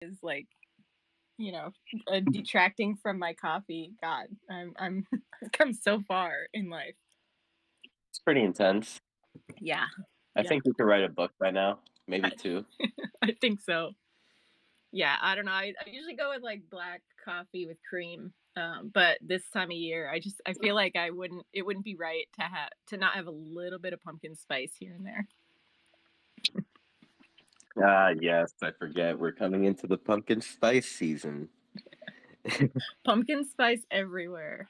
is like, you know, detracting from my coffee. God, I'm I've come so far in life. It's pretty intense. Yeah, I yeah, think we could write a book by now, maybe two. I think so. Yeah, I don't know. I usually go with like black coffee with cream. But this time of year, I feel like it wouldn't be right to not have a little bit of pumpkin spice here and there. Ah, yes, I forget. We're coming into the pumpkin spice season. Pumpkin spice everywhere.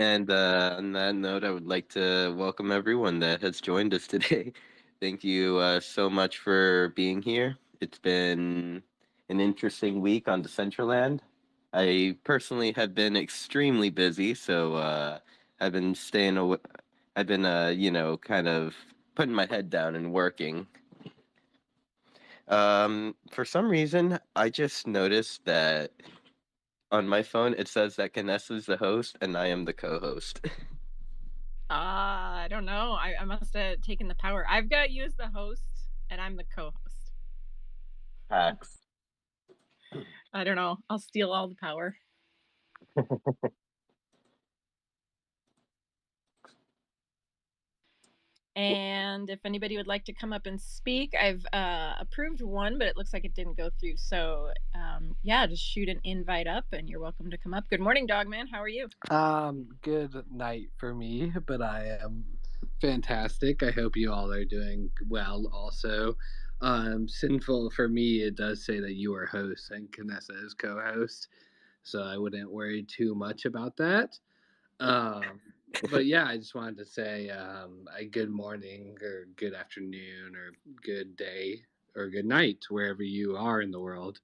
And on that note, I would like to welcome everyone that has joined us today. Thank you so much for being here. It's been an interesting week on Decentraland. I personally have been extremely busy, so I've been staying away. I've been, kind of putting my head down and working. For some reason, I just noticed that on my phone it says that Vanessa is the host and I am the co-host. I don't know. I must have taken the power. I've got you as the host, and I'm the co-host. Hacks. I don't know. I'll steal all the power. And if anybody would like to come up and speak, I've approved one, but it looks like it didn't go through. So yeah, just shoot an invite up, and you're welcome to come up. Good morning, Dogman. How are you? Good night for me, but I am fantastic. I hope you all are doing well also. Sinful for me, it does say that you are host and Kanessa is co host, so I wouldn't worry too much about that. Um, but yeah, I just wanted to say a good morning or good afternoon or good day or good night wherever you are in the world.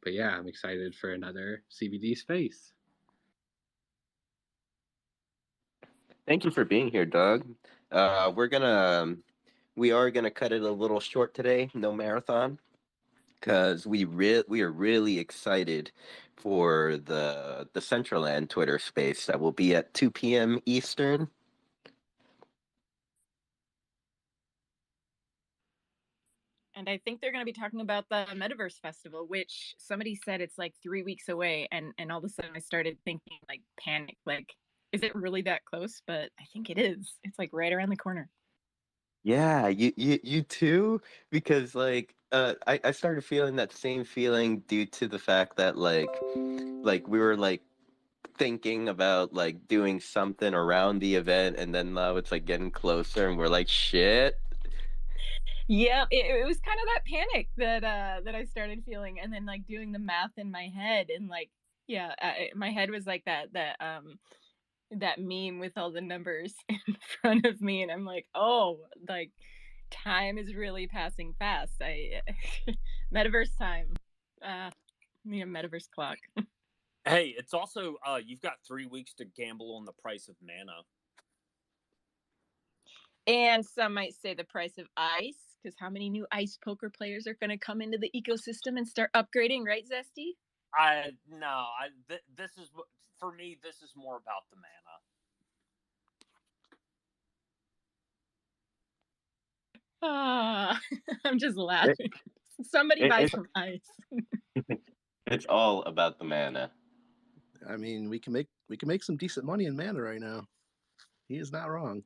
But yeah, I'm excited for another CBD space. Thank you for being here, Doug. We are gonna cut it a little short today, no marathon, because we are really excited for the Decentraland Twitter space that will be at 2 p.m. Eastern. And I think they're going to be talking about the Metaverse Festival, which somebody said it's like 3 weeks away. And all of a sudden I started thinking like panic, like, is it really that close? But I think it is. It's like right around the corner. Yeah, you too, because I started feeling that same feeling due to the fact that we were like thinking about like doing something around the event, and then now it's like getting closer and we're like, shit. Yeah, it was kind of that panic that I started feeling, and then like doing the math in my head, and like yeah, my head was like that meme with all the numbers in front of me, and I'm like, oh, like time is really passing fast. I metaverse time. Need a metaverse clock. Hey, it's also you've got 3 weeks to gamble on the price of mana. And some might say the price of ice, because how many new ice poker players are going to come into the ecosystem and start upgrading, right, Zesty? This is for me. This is more about the mana. Ah, I'm just It, laughing. Somebody it, buy it, some ice. it's all about the mana. I mean, we can make some decent money in mana right now. He is not wrong.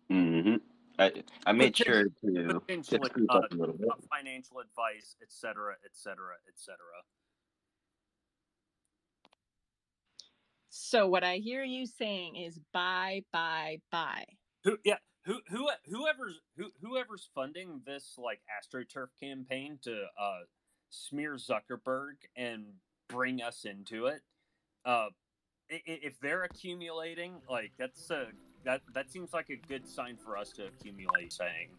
hmm I made sure to Potentially, speak up a little bit. financial advice, etc., etc., etc. So what I hear you saying is buy, buy, buy. Whoever's funding this like AstroTurf campaign to smear Zuckerberg and bring us into it, if they're accumulating, like that seems like a good sign for us to accumulate. Saying,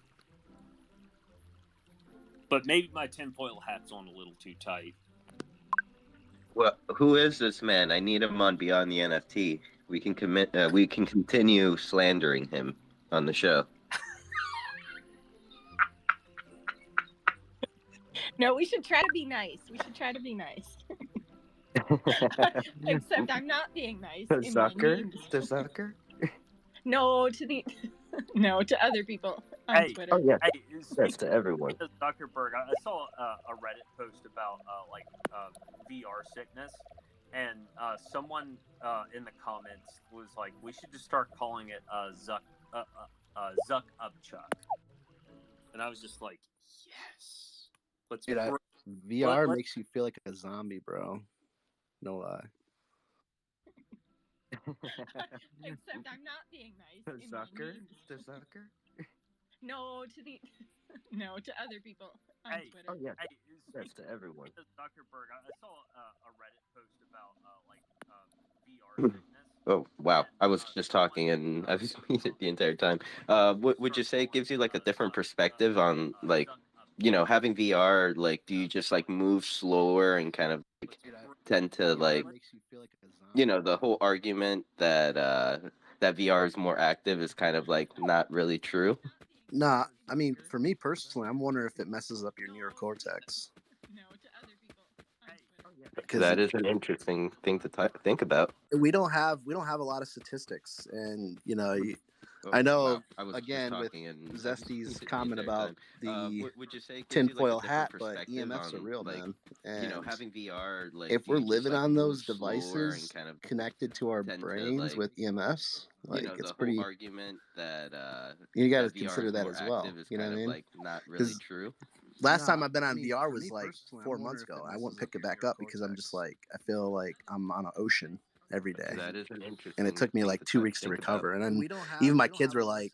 but maybe my tinfoil hat's on a little too tight. Well, who is this man? I need him on Beyond the NFT. We can commit. We can continue slandering him on the show. No, we should try to be nice. We should try to be nice. Except I'm not being nice The in my Zucker? memes. The Zucker? No, to the no, to other people. on Hey, Oh Twitter. yeah, hey, yes speaking to everyone. of Zuckerberg, I saw a Reddit post about VR sickness, and someone in the comments was like, "We should just start calling it Zuck Upchuck," and I was just like, "Yes, let's Dude, br- VR let makes you feel like a zombie, bro. No lie. Except I'm not being nice The in my Zucker, memes. the Zucker. No, to the no to other people on hey Oh Twitter. yeah, hey yes speaking to everyone. of Zuckerberg, I saw a Reddit post about VR Hmm. sickness, Oh wow, and I was just someone talking and I was in the muted the comments entire was time. like, "We should just Would you start say it calling gives you it like a different perspective on like, Zuck having VR? Like, do you just like move slower and kind of like let's br- tend to VR like, makes you feel like a zombie, the bro. whole argument that that VR is more active is kind of like not really true? Nah, I mean, for me personally, I'm wondering if it messes up your neurocortex. No to other people on hey Twitter. Because That is an interesting thing to think about. we don't have a lot of statistics, and Oh I know wow, I was just again with talking and I was Zesty's muted the comment entire about time. the Would you say it gives you like a tinfoil different hat, but perspective EMFs are on real, like, man. And having VR? Like, if do we're you just living like on move those slower and devices kind of connected to our tend to brains like, with EMFs, like it's the whole pretty. argument that You got to that VR consider is that more as well. active is You know kind what I of mean? like not really Because true? last time I've been on VR was like 4 months ago. I won't pick it back up because I'm just like I feel like I'm on an ocean every day, That is an and it interesting took me thing like to 2 weeks to think about. recover. And then even my kids were like,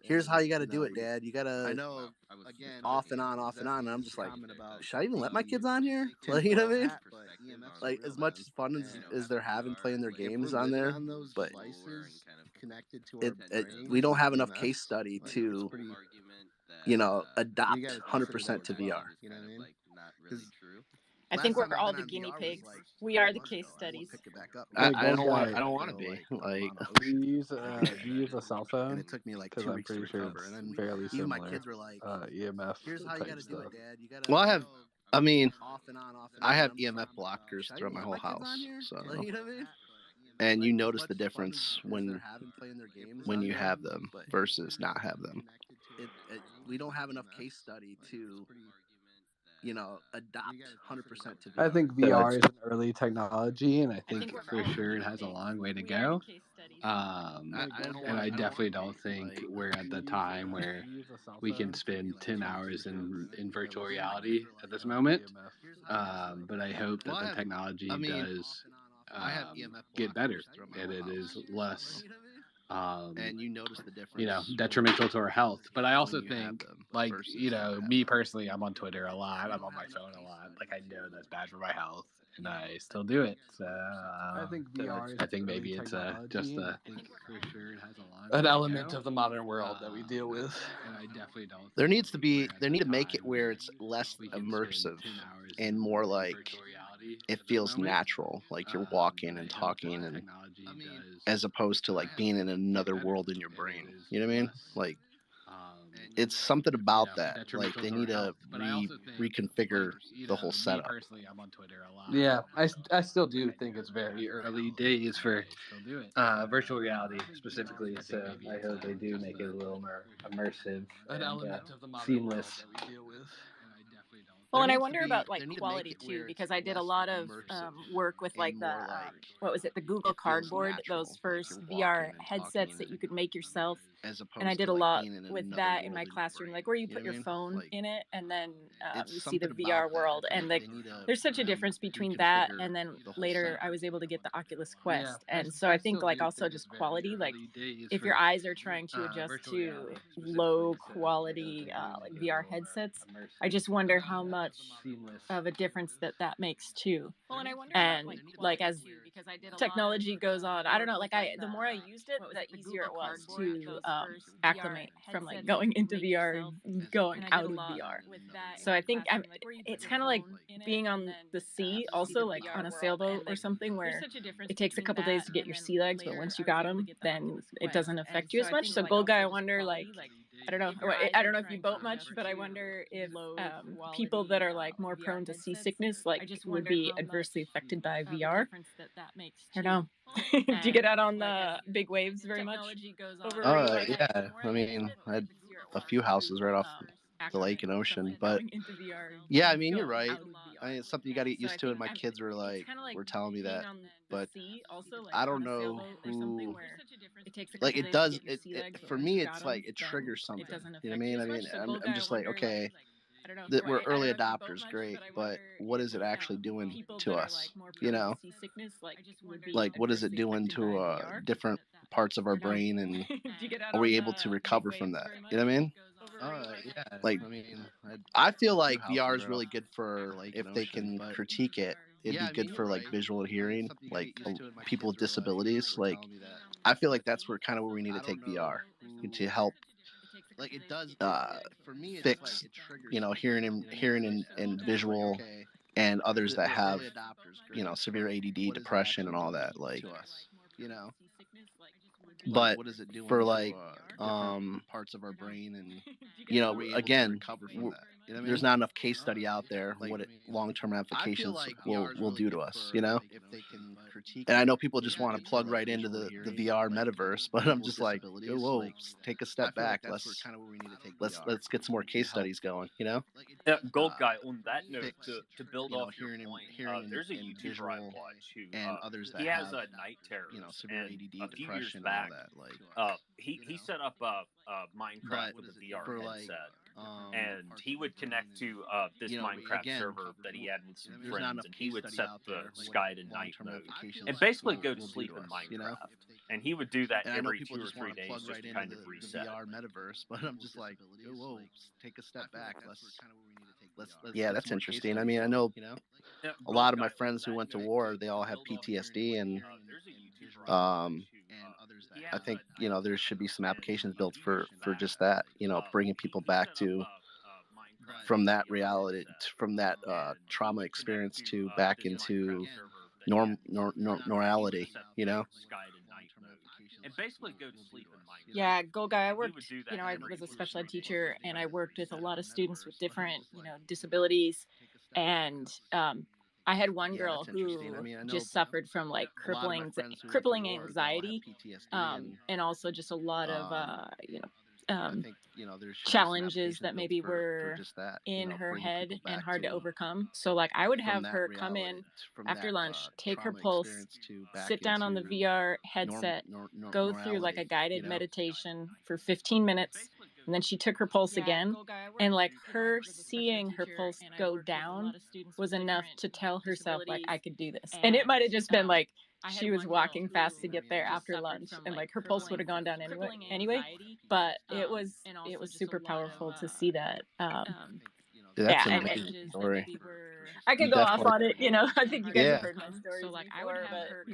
"Here's how you got to do it, Dad. You I gotta know I was just off talking and on, and off and on." And I'm muted just the like, entire time. should I even let my kids on here? Like, you know Different what I mean? perspective on Like as much fun as they're having having VR, playing their like games on there, but slower and kind of we don't have enough tend case study to the to whole argument that adopt that VR 100% is to more VR. active is kind of like not really true. I think we're all the guinea pigs. We are the case studies. Hey, I gold don't want. guy, I don't want to be like. do you use a cell And phone? it took me like Because 2 I'm weeks to pretty sure recover. it's And then fairly even my similar. kids were like, EMF "Here's how you got type to do it, stuff. Dad. You gotta." Well, I mean, I have EMF blockers throughout my whole house. So, and you notice the difference when you have them versus not have them. We don't have enough case study to adopt 100% to I VR. think So VR it's is an early technology, and I I think think we're for all the sure it guinea has a pigs. long way to We are the go. case studies. And I definitely don't think we're at the time where we can spend 10 hours in virtual reality at this moment. But I hope that the technology does get better and it is less And you notice the difference detrimental to our health. But I also think, like, me personally, I'm on Twitter a lot. I'm on my phone a lot. Like, I know that's bad for my health, and I still do it. So I think maybe it's just an element of the modern world that we deal with. And I definitely don't. There need to make it where it's less immersive and more like it feels natural, like you're walking and talking, and as opposed to like being in another world in your brain. You know what I mean? Like it's something about that. Like they need to reconfigure the whole setup. Yeah, I still do think it's very early days for virtual reality specifically. So I hope they do make it a little more immersive and seamless. Well, and I wonder about like quality too, because I did a lot of work with like the what was it, the Google Cardboard, those first VR headsets that you could make yourself. As And I opposed did to a like lot being in with another that in world my in your classroom, brain. like where you You put know what your I mean? phone Like in it, and then it's you see the something about VR that. world. And Like like, they need to there's such a difference between that and then the whole later setup. I was able to get the Oculus Quest. And so I think like also just quality, like if your eyes are trying to adjust to low quality like VR headsets, I just wonder how much of a difference that makes too. Well, and I wonder and like as technology goes on, I don't know, like I the more I used it, the easier it was to acclimate from like going into VR, going out of VR. So I think it's kind of like being on the sea also, like on a sailboat or something, where it takes a couple days to get your sea legs, but once you got them, then it doesn't affect you as much. So Gold Guy, I wonder, like, I don't know. I don't know if you boat much, but I wonder if people that are like more prone to seasickness, like, would be adversely affected by VR. I don't know. Do you get out on the big waves very much over where you are? Yeah. I mean, a few houses right off the lake and ocean. But yeah, I mean, you're right. I mean, it's something you got to get used to. And my kids were telling me that, but I don't know who. Like it does it for me. It's like it triggers something. You know what I mean? I mean, I'm just like, okay, that we're early adopters, great, but what is it actually doing to us? You know, like what is it doing to different parts of our brain, and are we able to recover from that? You know what I mean? Yeah. Like I mean, I feel like houses VR right is really off good for the lake and if they ocean, can but critique it. It'd yeah, be I mean, good you're for like right. visual hearing, Something you got to like get used to. And my people kids with were disabilities. were Like telling me that, I feel but like that's where kind of where we need I to don't take know VR to who. help Like it does. For me, it's like fix it triggers you know something. hearing and You know what I mean? Like and I'm just like, visual okay, and others that we're have early adopters, you great, know severe but ADD, what is it depression, and actually all doing that. Like, to us? You know, like but what is it doing for to like different parts of our brain, and you are know we able to again recover from that? You know what I there's mean? not enough case study out there Like what it long-term I feel applications like VR is will really do good to us, for you know. if they can critique And I it. know people just It'd be want to good for plug like right into visual the hearing, VR like metaverse, but I'm people with just like, disabilities. whoa, Like take a I step feel like back. that's where kind of where we need to take VR Let's get some more to case help studies going, you know. Gold uh, guy. On that note, Fix to build you know off your point, there's a and YouTuber I visual watch who and others he that has have night you know terrors, severe and ADD, a few years depression, and all back, that. Like, he set up Minecraft but with a VR for like headset, and he would connect to this you know Minecraft again server that he had with some there's not friends, enough and he case would study set out the there what sky to night long-term mode applications and basically go to will do sleep to in us, you know. Minecraft. And he would do that And I know every people two or just want three to plug days just right to into kind of the reset. VR metaverse, but I'm just like, whoa, take a step back. Let's yeah, get that's some more case interesting. I studies mean, I going, know you know. A Gold lot of my guy. On friends who that went to note, war, they all to have build off your PTSD, point, and there's a YouTuber I watch um, who he I has think you night know there should be terrors, some and applications a built few years for back, just that. You know, bringing people he back set up to Minecraft with from a that VR reality, headset, from that and he trauma would connect experience to to back this Minecraft into server that he had with some friends, and he would normality. set You the know. sky to night mode and basically go to sleep in Yeah, Minecraft. go guy. I And he would worked, do you that know, I every was a two or special ed three days teacher just to and kind I of worked with a reset. lot of students with different, disabilities. And I had one Yeah, girl that's interesting. I who mean, I know just suffered from like a lot of my crippling friends who went to crippling war, they all have anxiety, PTSD, and also just a lot of I um, think you know there should be some challenges applications that built maybe for were just that. You in know, her bringing people head and back hard to to overcome. So like I would from have that her come reality, in from after that lunch, take her trauma pulse, experience to back sit down on the into VR headset, go through like a normality. You guided know. meditation for 15 minutes, and then she took her pulse again. And like her seeing her pulse go down was enough to tell herself like I could do this. And it might have just been like she was walking fast to get there after lunch and like her pulse would have gone down anyway, but it was super powerful to see that. Dude, that's Yeah, an and amazing story. I could You go off definitely. on it, I think you guys have Yeah. heard my stories before, but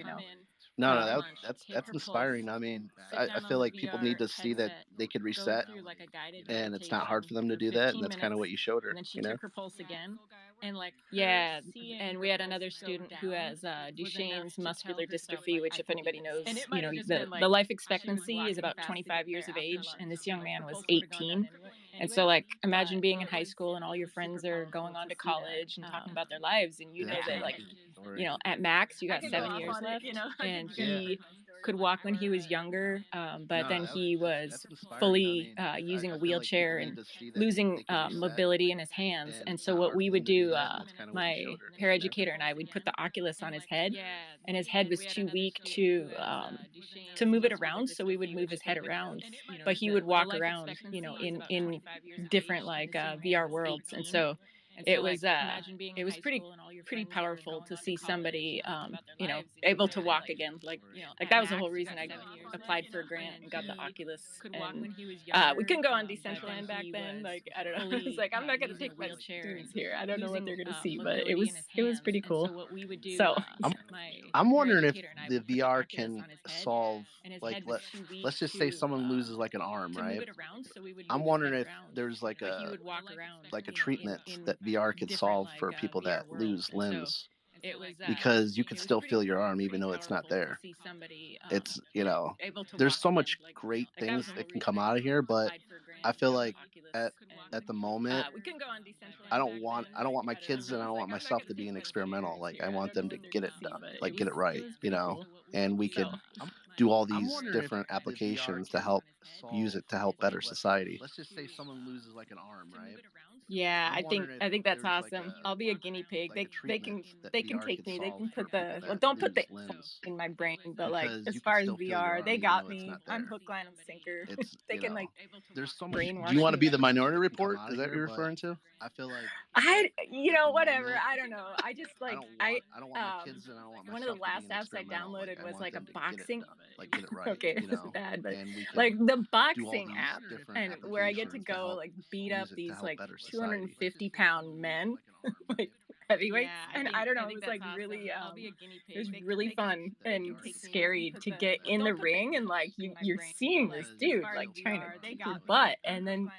No, no, um that's inspiring. I mean, I feel like people need to see that they could reset, and it's not hard for them to do that, and that's kind of what you showed her. You know. yeah, and we had another student who has Duchenne's muscular dystrophy, which, if anybody knows, the life expectancy is about 25 years of age, and this young man was 18. And so, like, imagine being in high school and all your friends are going on to college and talking about their lives, and you Dude, know that's an that, like, amazing story. at max, you got 7 years left. And Yeah. he could walk when he was younger, but No, then he was that's inspiring. I fully mean, using a I feel like people wheelchair need and to see that losing they could reset, mobility in his hands. and And it's so not what hard we for would them to do do, that, and that's kind of what you my showed her. You know. paraeducator and I would put the Oculus on his head, and his head was too weak to move it around. So we would move his head around, but he would walk around, in different like VR worlds. And so it was pretty powerful to see somebody able to walk again. Like that was the whole reason I applied for a grant and got the Oculus. And we couldn't go on Decentraland back then. Like, I don't know. It's like I'm not gonna take my students here. I don't know what they're gonna see, but it was pretty cool. So I'm I'm wondering if the VR can solve like let's just say someone loses like an arm, right? I'm wondering if there's like a treatment that VR could solve for people that lose limbs, because you could still feel your arm even though it's not there. It's there's so much great things that can come out of here, but I feel like at at the moment, we couldn't go on Decentraland I don't back want then. I don't want my I don't know. kids and I I was don't like, want I'm not myself gonna to be take an my experimental. seniors Like I here. want That's them to something they're get gonna it see. done, But like get it it right, was pretty cool. and we So could do all these different applications to help use it to help better society. Let's just say someone loses like an arm, right? yeah, I'm wondering if I think that's there's like awesome. I'll be a guinea pig. a treatment that They can VR take could me. They solve can for put people the well, that don't put the lose implant limbs, in my brain, but like because as you can far as still feel VR, VR they even got though it's me. not I'm there. hook, line, and sinker. It's They can like there's so much Do you brainwash want to me. be the Minority that can come Report? out Is of that what here, you're but referring to? I feel like You at know, the whatever. moment I don't know. I just I like don't want I don't want my kids and I don't want one of the myself to be last an apps I experimental. Like downloaded I was want like a them to get it boxing. done, like get it right, Okay, this is bad, but and we could like the do all boxing these app, different and where I get to applications to go help like beat up use it to these help like better society. 250-pound men, like heavyweights, and I don't know, it was like really it was really fun and scary to get in the ring and like you're seeing this dude like trying to kick your butt, and then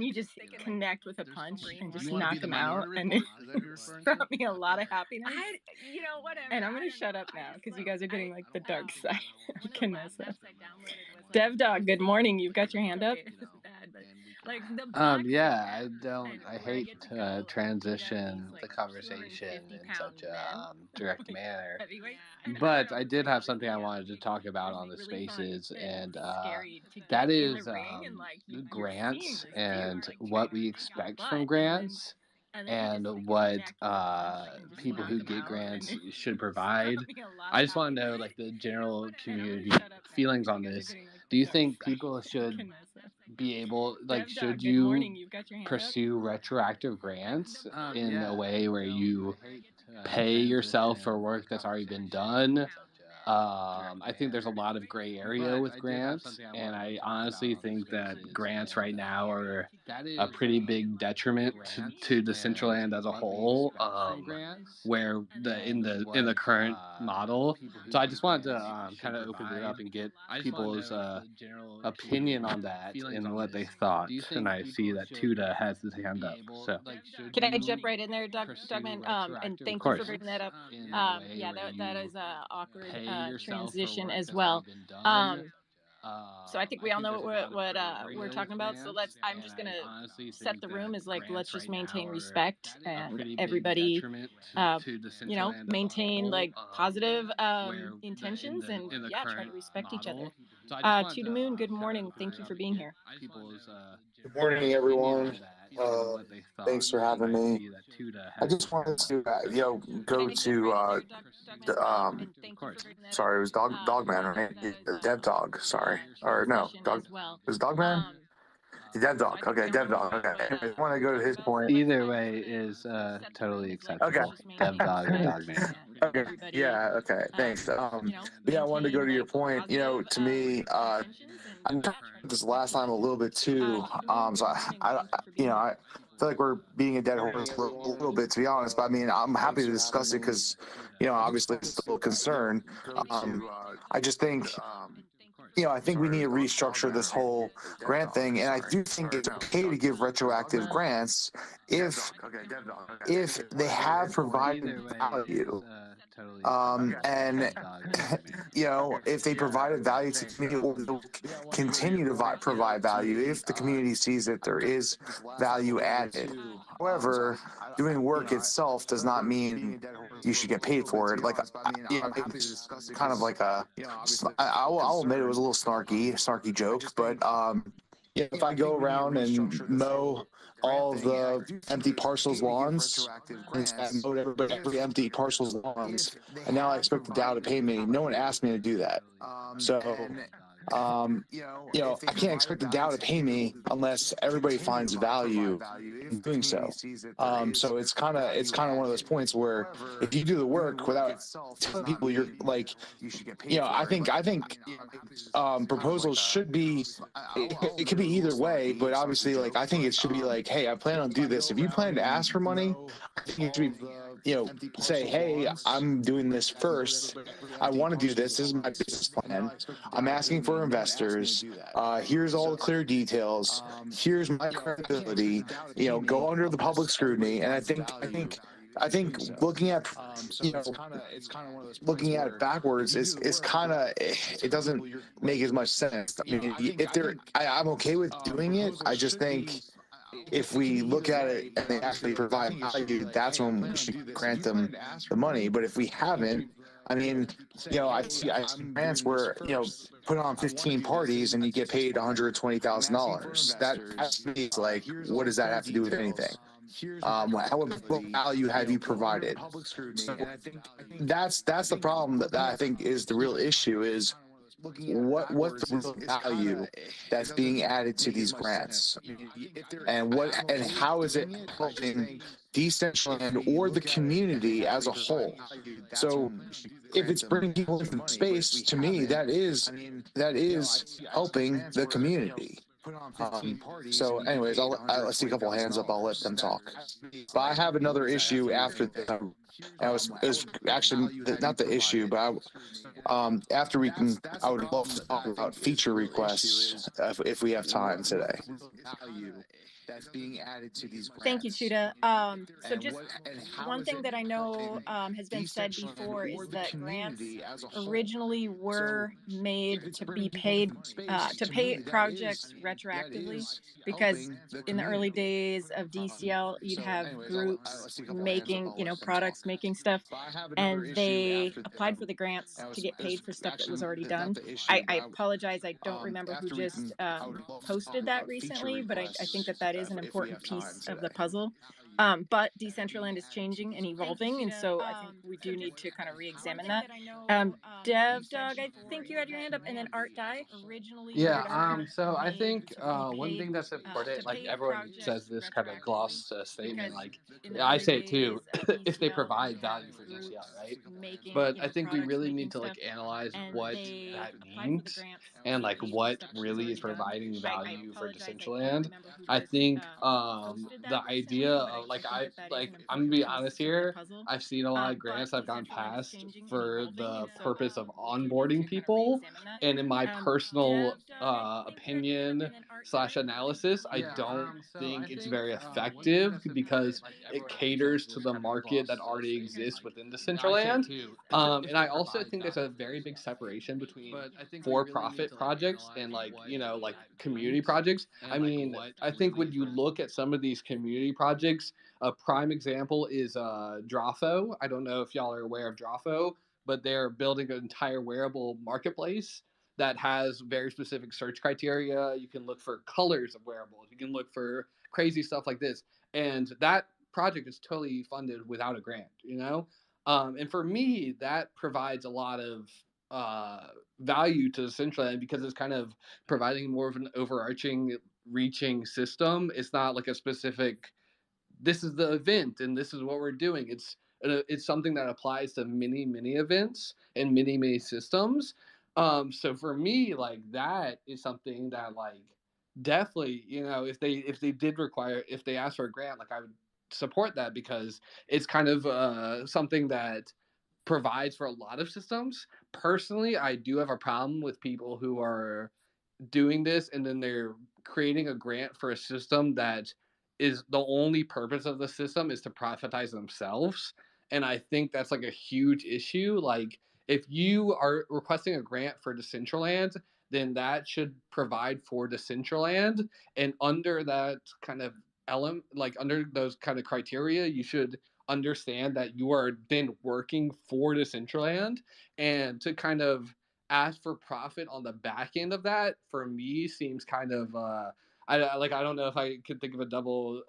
you just connect with a punch and Do you just want to be knock the him out, Minority and Report? Is that what you're referring to? brought me a lot of happiness. And I'm gonna shut up now because you guys are getting like the dark side. Goodness. Dev Dog, good morning. You've got your hand up. Yeah, I hate to transition the conversation in such a direct manner, but I did have something I wanted to talk about on the spaces, and that is grants and what we expect from grants and what people who get grants should provide. I just want to know like the general community feelings on this. Do you think people should be able like should you pursue retroactive grants in a way where you pay yourself for work that's already been done? I think there's a lot of gray area with grants, and I honestly think that grants right now are a pretty big detriment to the Central Land as a whole. Where in the current model, so I just wanted to kind of open it up and get people's opinion on that and what they thought. And I see that Tuda has his hand up. So Can I jump right in there, Dougman? And of thank you for course. bringing that up. Yeah, that is a awkward transition as well. Um, so I think we all know what we're talking about. So I'm just gonna set the room as like let's just maintain respect and everybody, maintain like positive intentions and yeah, try to respect each other. To the moon, good morning. Thank you for being here. Good morning, everyone. Thanks for having me. I just wanted to, Can go I jump to, right in there, Dougman? um, And thank you for bringing that up. sorry, it was Dogman, right? That is Yeah, a Dev Dog, awkward sorry. Or no, transition Dog, as well. it was Dogman? Dev So I Dog, think we okay, all Dev know Dog, okay. what Anyway, I want to we're go to talking his about. So point. Either I'm just way gonna is set the room totally as like Okay. acceptable. let's just Dev maintain dog or respect dog man. and Okay, everybody, yeah, okay, thanks. But yeah, I wanted to go maintain to your like point, positive to me, intentions and I talked yeah, try about to this respect last each time a other. little bit too. To the moon, So good morning. Thank you for being here. I feel like we're beating a dead horse a little bit, to be honest. But I mean, I'm happy to discuss it because, obviously it's still a concern. I just think, I think we need to restructure this whole grant thing, and I do think it's okay to give retroactive grants if they have provided Either way is value. totally acceptable. And Dev dog or dog man. if they provided value to the community, or they'll continue to provide value if the community sees that there is value added. However, doing work itself does not mean you should get paid for it. Like, it's kind of like I'll admit it was a little snarky joke, but if I go around and mow all of the empty parcels lawns, and I mowed every empty parcels lawns, and now I expect the Dow to pay me. No one asked me to do that. So, I can't expect the Dow to pay me unless everybody finds value in doing so. So it's kind of one of those points where if you do the work without telling people, you're like, I think proposals should be, it could be either way, but obviously, like, I think it should be like, hey, I plan on do this. If you plan to ask for money, I think it should be, say, hey, I'm doing this first. I want to do this. This is my business plan. I'm asking for investors. Here's all the clear details. Here's my credibility. Go under the public scrutiny. And I think I think looking at looking at it backwards is kind of, it doesn't make as much sense. I mean, if I'm okay with doing it. I just think if we look at it and they actually provide value, that's when we should grant them the money. But if we haven't, I mean, I see grants where, put on 15 parties and you get paid $120,000. That to me is like, what does that have to do with anything? What value have you provided? So that's the problem that I think is the real issue is what's the real value that's being added to these grants, and how is it helping Decentraland or the community as a whole? So if it's bringing people into space, to me that is helping the community. So anyways, I see a couple hands up. I'll let them talk. But I have another issue after this. It was actually not the issue, but after I would love to talk about feature requests if we have time today. That's being added to these Thank you, grants. Chuda. So just one thing that I know has been said before is that grants originally were made to be paid to pay projects retroactively, because in the early days of DCL, you'd have groups making, products, making stuff, and they applied for the grants to get paid for stuff that was already done. I apologize, I don't remember who just posted that recently, but I think that is an important piece of the puzzle. But Decentraland is changing and evolving, and so I think we do need to kind of re-examine that. Dev Dog, I think you had your hand up, and then Art Die. Yeah, so I think one thing that's important, like everyone says this kind of gloss statement, like I say it too, if they provide value for DCL, right? But I think we really need to like analyze what that means and like what really is providing value for Decentraland. I think the idea of I'm gonna be honest here. I've seen a lot of grants I've gone past for the purpose of onboarding people, and in my personal opinion slash analysis, I don't think it's very effective because it caters to the market that already exists within Decentraland. And I also think there's a very big separation between for-profit projects and like community projects. I mean, I think when you look at some of these community projects, a prime example is Drawfo. I don't know if y'all are aware of Drawfo, but they're building an entire wearable marketplace that has very specific search criteria. You can look for colors of wearables. You can look for crazy stuff like this. And that project is totally funded without a grant. And for me, that provides a lot of value to Decentraland because it's kind of providing more of an overarching, reaching system. It's not like a specific, this is the event and this is what we're doing. It's something that applies to many events and many systems. So for me, like that is something that like definitely, if they ask for a grant, like I would support that because it's kind of something that provides for a lot of systems. Personally, I do have a problem with people who are doing this and then they're creating a grant for a system that is the only purpose of the system is to profitize themselves. And I think that's like a huge issue. Like if you are requesting a grant for Decentraland, then that should provide for Decentraland, and under that kind of element, like under those kind of criteria, you should understand that you are then working for Decentraland. And to kind of ask for profit on the back end of that for me seems kind of I don't know if I could think of a double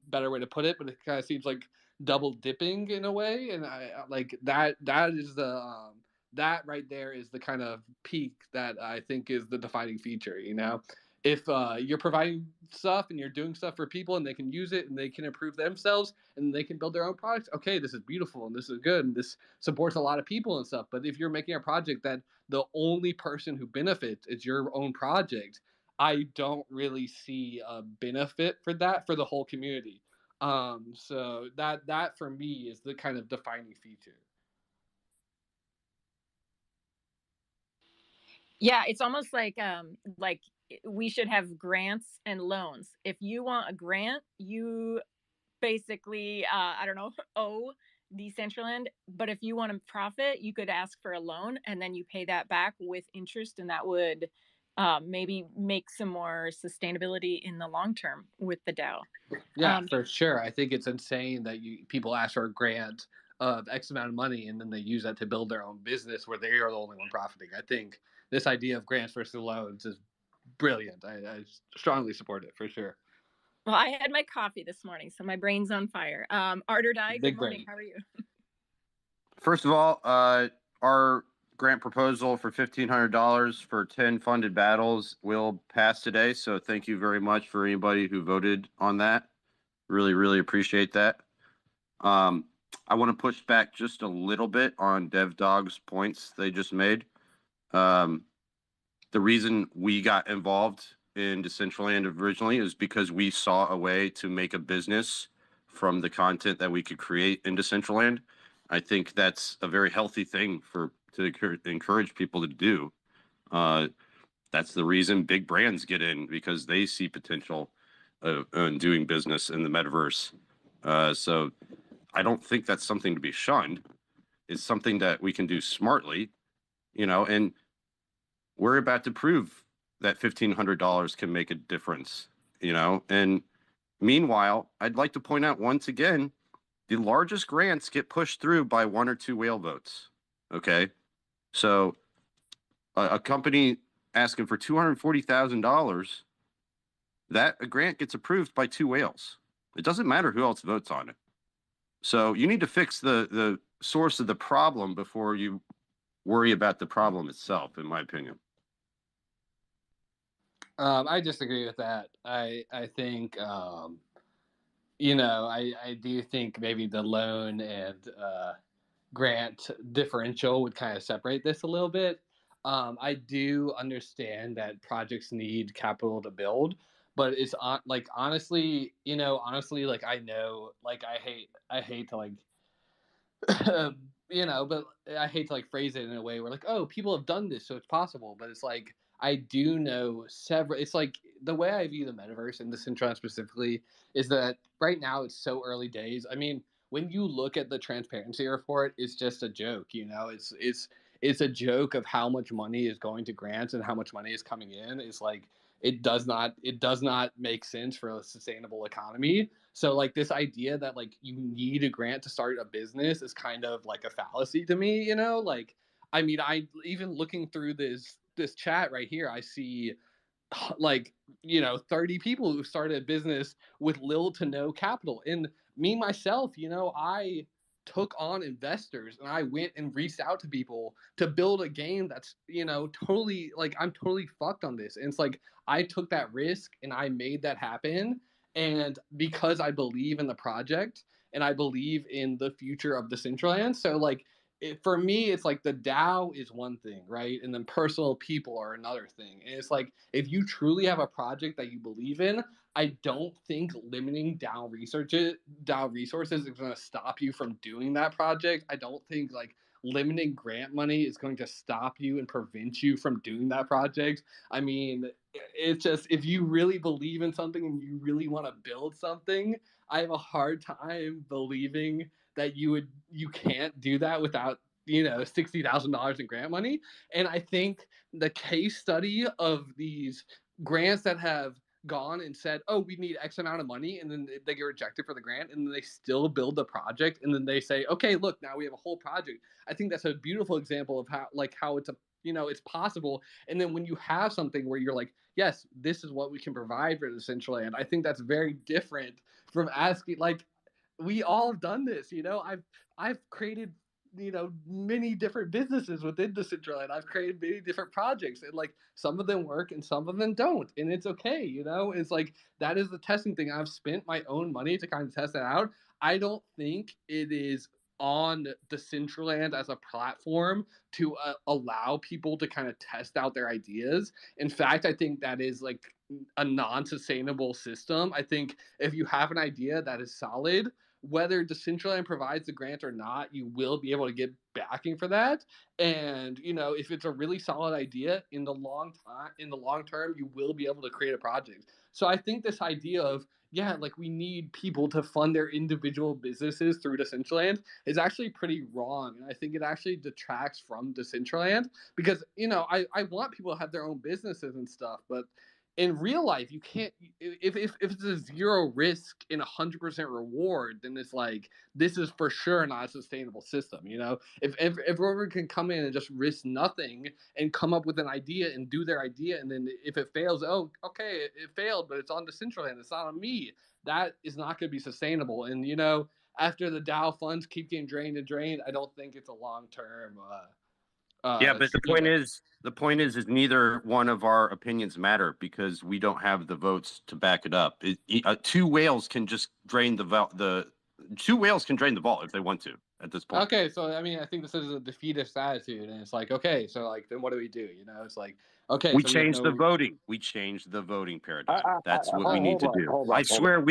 better way to put it, but it kind of seems like double dipping in a way. And I like that is the that right there is the kind of peak that I think is the defining feature. If you're providing stuff and you're doing stuff for people and they can use it and they can improve themselves and they can build their own products, okay, this is beautiful and this is good and this supports a lot of people and stuff. But if you're making a project that the only person who benefits is your own project, I don't really see a benefit for that for the whole community. So that for me is the kind of defining feature. Yeah, it's almost like we should have grants and loans. If you want a grant, you basically, I don't know, owe Decentraland. But if you want to profit, you could ask for a loan and then you pay that back with interest, and that would maybe make some more sustainability in the long term with the DAO. Yeah, for sure. I think it's insane that people ask for a grant of X amount of money and then they use that to build their own business where they are the only one profiting. I think this idea of grants versus loans is brilliant. I strongly support it for sure. Well, I had my coffee this morning, so my brain's on fire. Art or Die, good morning. Brain. How are you? First of all, our grant proposal for $1,500 for 10 funded battles will pass today. So thank you very much for anybody who voted on that. Really, really appreciate that. I want to push back just a little bit on Dev Dog's points they just made. The reason we got involved in Decentraland originally is because we saw a way to make a business from the content that we could create in Decentraland. I think that's a very healthy thing to encourage people to do. That's the reason big brands get in, because they see potential in doing business in the metaverse. So I don't think that's something to be shunned. It's something that we can do smartly, and we're about to prove that $1,500 can make a difference, and meanwhile, I'd like to point out once again, the largest grants get pushed through by 1 or 2 whale votes. Okay. So a company asking for $240,000, that a grant gets approved by 2 whales. It doesn't matter who else votes on it. So you need to fix the source of the problem before you worry about the problem itself, in my opinion. I disagree with that. I think, I do think maybe the loan and grant differential would kind of separate this a little bit. I do understand that projects need capital to build, but it's like honestly, like I know, like I hate to like but I hate to like phrase it in a way where like, oh, people have done this, so it's possible. But it's like I do know several. It's like the way I view the metaverse and the Decentraland specifically is that right now it's so early days. I mean, when you look at the transparency report, it's just a joke. It's a joke of how much money is going to grants and how much money is coming in. It's like it does not make sense for a sustainable economy. So like this idea that like you need a grant to start a business is kind of like a fallacy to me, like I mean, I even looking through this chat right here, I see like 30 people who started a business with little to no capital. And me myself, I took on investors and I went and reached out to people to build a game that's totally like I'm totally fucked on this. And it's like I took that risk and I made that happen. And because I believe in the project and I believe in the future of Decentraland, so like for me, it's like the DAO is one thing, right? And then personal people are another thing. And it's like if you truly have a project that you believe in, I don't think limiting DAO resources is going to stop you from doing that project. I don't think like limiting grant money is going to stop you and prevent you from doing that project. I mean, it's just if you really believe in something and you really want to build something, I have a hard time believing that you can't do that without $60,000 in grant money. And I think the case study of these grants that have gone and said, oh, we need X amount of money, and then they get rejected for the grant, and then they still build the project, and then they say, okay, look, now we have a whole project. I think that's a beautiful example of how it's it's possible. And then when you have something where you're like, yes, this is what we can provide for Decentraland, I think that's very different from asking like we all have done this. I've created many different businesses within Decentraland. I've created many different projects, and like some of them work and some of them don't, and it's okay. It's like that is the testing thing. I've spent my own money to kind of test that out. I don't think it is on Decentraland as a platform to allow people to kind of test out their ideas. In fact, I think that is like a non-sustainable system. I think if you have an idea that is solid, whether Decentraland provides the grant or not, you will be able to get backing for that. And if it's a really solid idea in the long term, you will be able to create a project. So I think this idea of like we need people to fund their individual businesses through Decentraland is actually pretty wrong. And I think it actually detracts from Decentraland because, I want people to have their own businesses and stuff, but in real life, you can't, if it's a zero risk and 100% reward, then it's like, this is for sure not a sustainable system. If everyone can come in and just risk nothing and come up with an idea and do their idea, and then if it fails, oh, okay, it failed, but it's on Decentraland, it's not on me. That is not going to be sustainable. And after the DAO funds keep getting drained and drained, I don't think it's a long term. Yeah, but the point is neither one of our opinions matter because we don't have the votes to back it up. Two whales can just drain the two whales can drain the vault if they want to at this point. Okay, so I think this is a defeatist attitude, and it's like, okay, so like then what do we do? It's like, okay, we so changed the voting. We changed the voting paradigm. That's what we need to do. I swear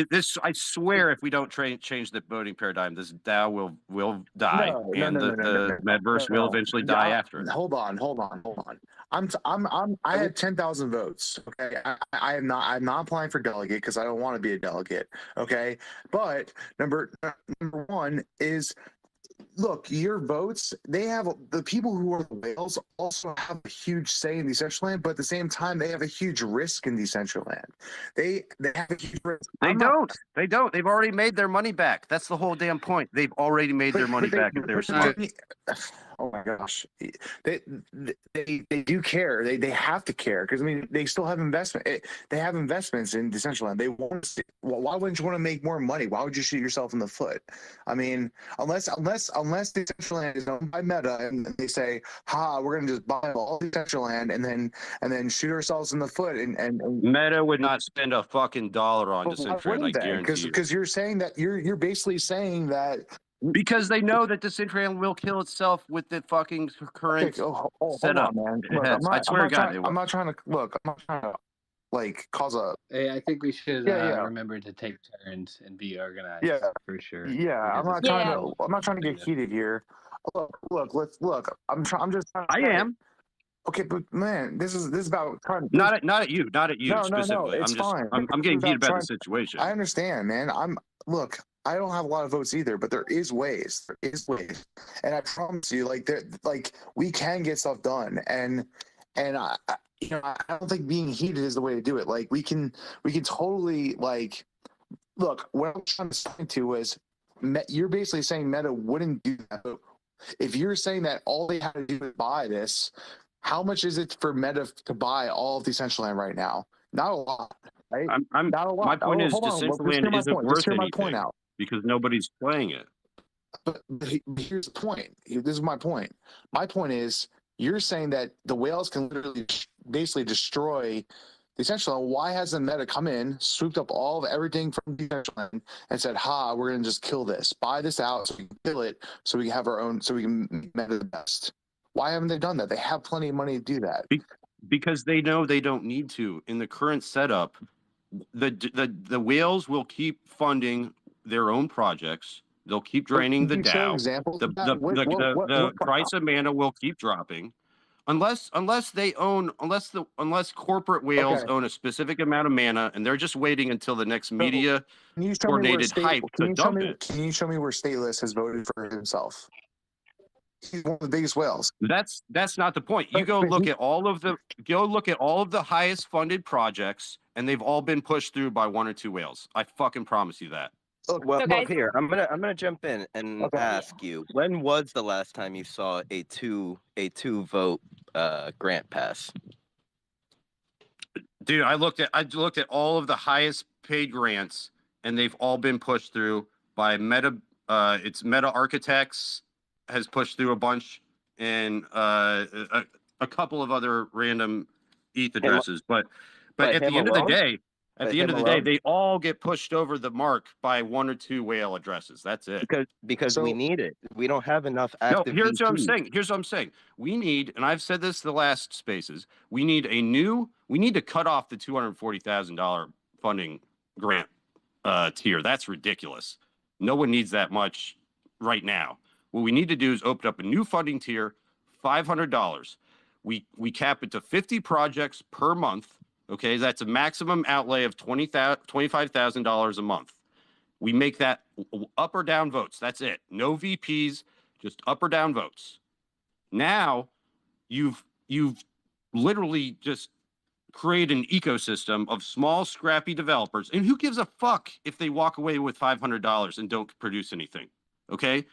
if we don't change the voting paradigm, this DAO will die, and the Medverse will eventually die after it. Hold on. I had 10,000 votes. Okay, I'm not applying for delegate because I don't want to be a delegate. Okay, but number one is, look, your votes, the people who are the whales also have a huge say in Decentraland, but at the same time, they have a huge risk in Decentraland. They have a huge risk. They don't. They've already made their money back. That's the whole damn point. They've already made their money back if they were smart. Oh my gosh, they do care. They have to care because they still have investment. They have investments in Decentraland. They want to. Why wouldn't you want to make more money? Why would you shoot yourself in the foot? Unless Decentraland is owned by Meta and they say, we're going to just buy all Decentraland and then shoot ourselves in the foot and Meta would not spend a fucking dollar on Decentraland. I guarantee you. Because you're saying that you're basically saying that. Because they know that Decentraland will kill itself with the fucking current setup. Man. Look, I swear to God, I'm not trying to like cause a. Hey, I think we should remember to take turns and be organized. Yeah, for sure. Yeah, I'm not trying to get heated here. Look. I'm just. I am. Okay, but man, this is about trying. Not at you specifically. No, it's fine. I'm getting heated about the situation. I understand, man. I don't have a lot of votes either, but there is ways. And I promise you, we can get stuff done. And I don't think being heated is the way to do it. Like we can totally look. What I'm trying to say to is, you're basically saying Meta wouldn't do that. If you're saying that all they had to do is buy this, how much is it for Meta to buy all of Decentraland right now? Not a lot, right? Not a lot. My point is, Decentraland isn't worth anything because nobody's playing it. But here's the point. This is my point. My point is, you're saying that the whales can literally basically destroy Decentraland. Why hasn't Meta come in, swooped up all of everything from Decentraland, and said, we're going to just kill this, buy this out so we can kill it, so we can have our own, so we can make Meta the best? Why haven't they done that? They have plenty of money to do that. Because they know they don't need to. In the current setup, the whales will keep funding their own projects. They'll keep draining the DAO. The price of mana will keep dropping, unless corporate whales own a specific amount of mana, and they're just waiting until the next media coordinated hype to dump it. Can you show me where Stateless has voted for himself? He's one of the biggest whales. That's not the point. You look at all of the highest funded projects, and they've all been pushed through by one or two whales. I fucking promise you that. Look here. I'm gonna jump in and ask you, when was the last time you saw a two vote grant pass? Dude, I looked at all of the highest paid grants, and they've all been pushed through by Meta. It's Meta Architects has pushed through a bunch, and a couple of other random ETH addresses. But at the end of the day. At the end of the day, they all get pushed over the mark by one or two whale addresses. That's it. Because we need it. We don't have enough active. No, here's what I'm saying. We need, and I've said this the last spaces, we need to cut off the $240,000 funding grant tier. That's ridiculous. No one needs that much right now. What we need to do is open up a new funding tier, $500. We cap it to 50 projects per month. Okay, that's a maximum outlay of $25,000 a month. We make that up or down votes. That's it. No VPs, just up or down votes. Now you've literally just create an ecosystem of small, scrappy developers. And who gives a fuck if they walk away with $500 and don't produce anything? Okay?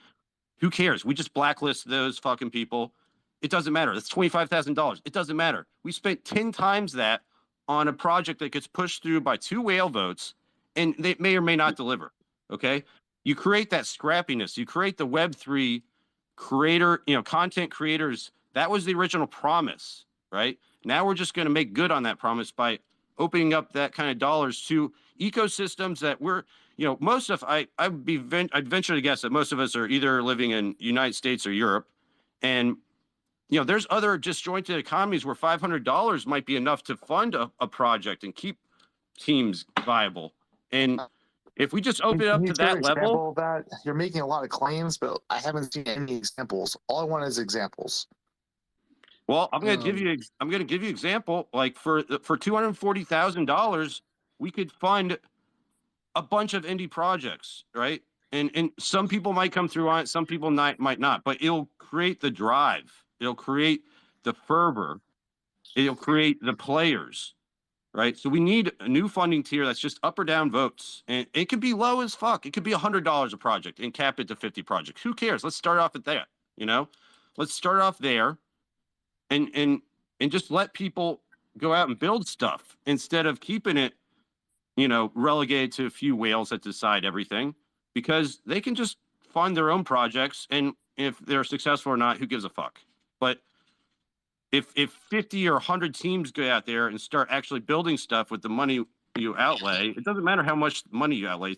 Who cares? We just blacklist those fucking people. It doesn't matter. That's $25,000. It doesn't matter. We spent 10 times that on a project that gets pushed through by 2 whale votes, and they may or may not deliver. Okay? You create that scrappiness. You create the Web3 creator, content creators. That was the original promise, right? Now we're just going to make good on that promise by opening up that kind of dollars to ecosystems that we're, most of I'd venture to guess that most of us are either living in United States or Europe, and there's other disjointed economies where $500 might be enough to fund a project and keep teams viable. And if we just open it up Can to you share an that level, example of that? You're making a lot of claims, but I haven't seen any examples. All I want is examples. well, I'm going to give you example. Like for $240,000, we could fund a bunch of indie projects, right? And some people might come through on it, some people might not, but it'll create the drive, it'll create the fervor, it'll create the players, right? So we need a new funding tier that's just up or down votes, and it could be low as fuck. It could be $100 a project and cap it to 50 projects. Who cares? Let's start off at that. Let's start off there, and just let people go out and build stuff instead of keeping it relegated to a few whales that decide everything, because they can just fund their own projects, and if they're successful or not, who gives a fuck? But if 50 or 100 teams go out there and start actually building stuff with the money you outlay, it doesn't matter how much money you outlay.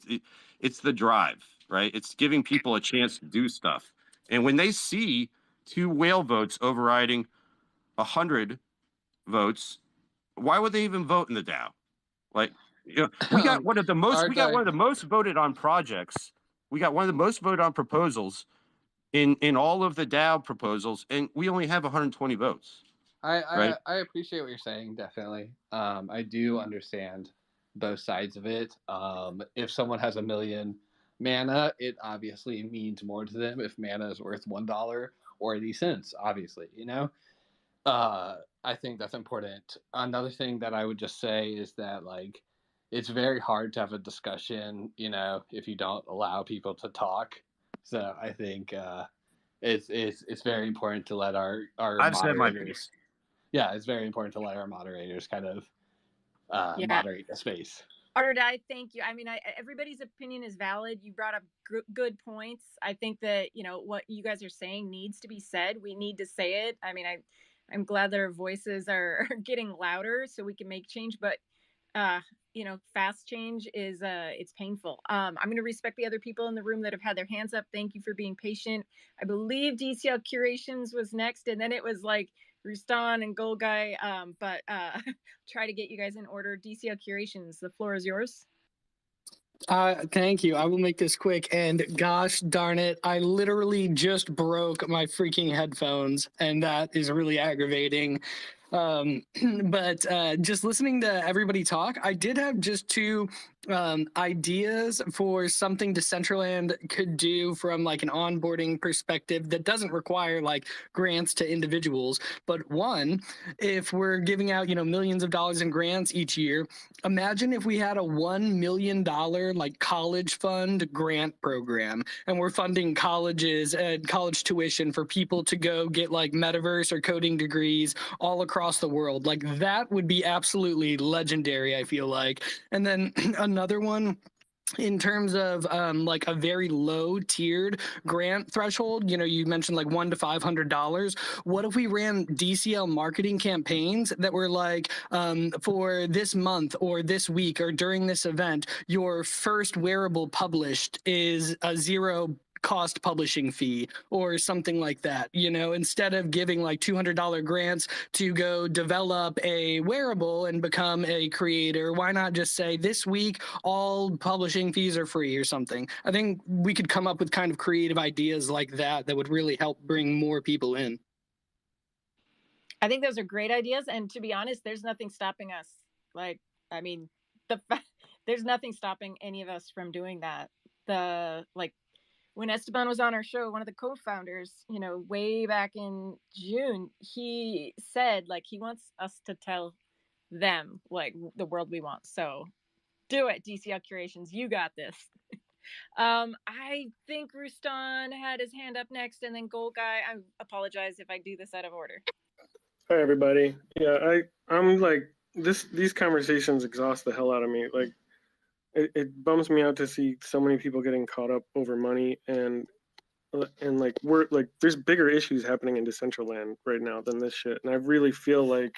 It's the drive, right? It's giving people a chance to do stuff. And when they see 2 whale votes overriding 100 votes, why would they even vote in the DAO? Like, we got one of the most voted on projects. We got one of the most voted on proposals in all of the DAO proposals, and we only have 120 votes. I appreciate what you're saying, definitely. I do understand both sides of it. If someone has 1 million mana, it obviously means more to them if mana is worth $1 or 80 cents, obviously, I think that's important. Another thing that I would just say is that, like, it's very hard to have a discussion, if you don't allow people to talk. So I think it's very important to let our I've moderators. said my piece. Yeah, it's very important to let our moderators kind of moderate the space. Ardai, thank you. I mean, everybody's opinion is valid. You brought up good points. I think that what you guys are saying needs to be said. We need to say it. I mean, I'm glad that our voices are getting louder so we can make change. But fast change is it's painful. I'm going to respect the other people in the room that have had their hands up. Thank you for being patient. I believe DCL Curations was next, and then it was like Rustan and Gold Guy. But try to get you guys in order. DCL Curations, the floor is yours. Thank you. I will make this quick. And gosh darn it, I literally just broke my freaking headphones, and that is really aggravating. But just listening to everybody talk, I did have just 2 ideas for something Decentraland could do from like an onboarding perspective that doesn't require like grants to individuals. But one, if we're giving out millions of dollars in grants each year, imagine if we had a $1 million like college fund grant program, and we're funding colleges and college tuition for people to go get like metaverse or coding degrees all across the world. Like, that would be absolutely legendary, I feel like. And then another one, in terms of like a very low tiered grant threshold, you mentioned like $100 to $500. What if we ran DCL marketing campaigns that were like, for this month or this week or during this event, your first wearable published is a 0 cost publishing fee or something like that. You know, instead of giving like $200 grants to go develop a wearable and become a creator, why not just say this week all publishing fees are free or something? I think we could come up with kind of creative ideas like that that would really help bring more people in. I think those are great ideas, and to be honest, there's nothing stopping us. Like, I mean, there's nothing stopping any of us from doing that. When Esteban was on our show, one of the co-founders, you know, way back in June, he said like he wants us to tell them like the world we want. So do it, DCL Curations, you got this. I think Rustan had his hand up next, and then Gold Guy. I apologize if I do this out of order. Hi everybody. Yeah, I'm like these conversations exhaust the hell out of me. Like it bums me out to see so many people getting caught up over money and like we're like there's bigger issues happening in Decentraland right now than this shit. And I really feel like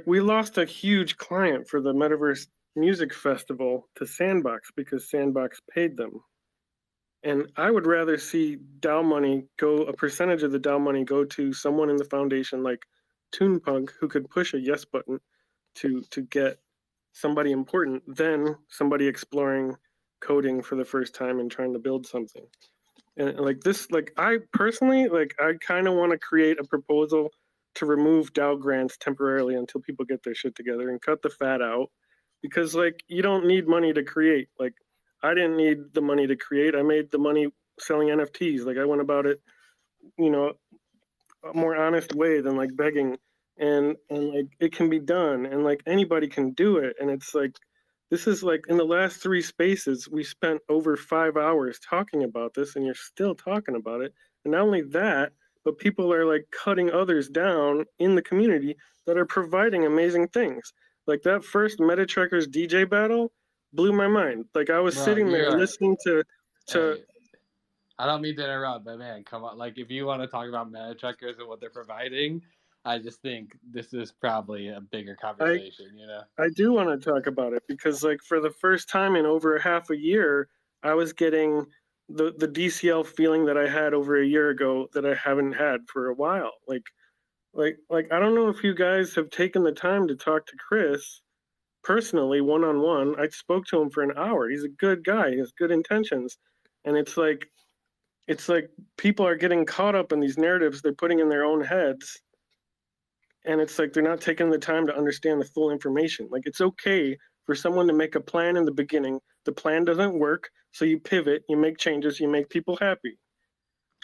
we lost a huge client for the Metaverse Music Festival to Sandbox because Sandbox paid them. And I would rather see DAO money a percentage of the DAO money go to someone in the foundation like Toonpunk who could push a yes button to get somebody important than somebody exploring coding for the first time and trying to build something. And like this, like I personally, like I kind of want to create a proposal to remove DAO grants temporarily until people get their shit together and cut the fat out, because like you don't need money to create. Like I didn't need the money to create. I made the money selling NFTs. Like I went about it, you know, a more honest way than like begging. And like it can be done, and like anybody can do it. And it's like this is like in the last 3 spaces we spent over 5 hours talking about this, and you're still talking about it. And not only that, but people are like cutting others down in the community that are providing amazing things. Like that first MetaTrekkers DJ battle blew my mind. Like I was sitting there listening to Hey, I don't mean to interrupt, but man, come on. Like if you want to talk about MetaTrekkers and what they're providing, I just think this is probably a bigger conversation, you know? I do want to talk about it because like for the first time in over half a year, I was getting the DCL feeling that I had over a year ago that I haven't had for a while. Like I don't know if you guys have taken the time to talk to Chris personally, one-on-one. I spoke to him for an hour. He's a good guy. He has good intentions. And it's like people are getting caught up in these narratives they're putting in their own heads. And it's like they're not taking the time to understand the full information. Like it's okay for someone to make a plan in the beginning. The plan doesn't work, so you pivot, you make changes, you make people happy.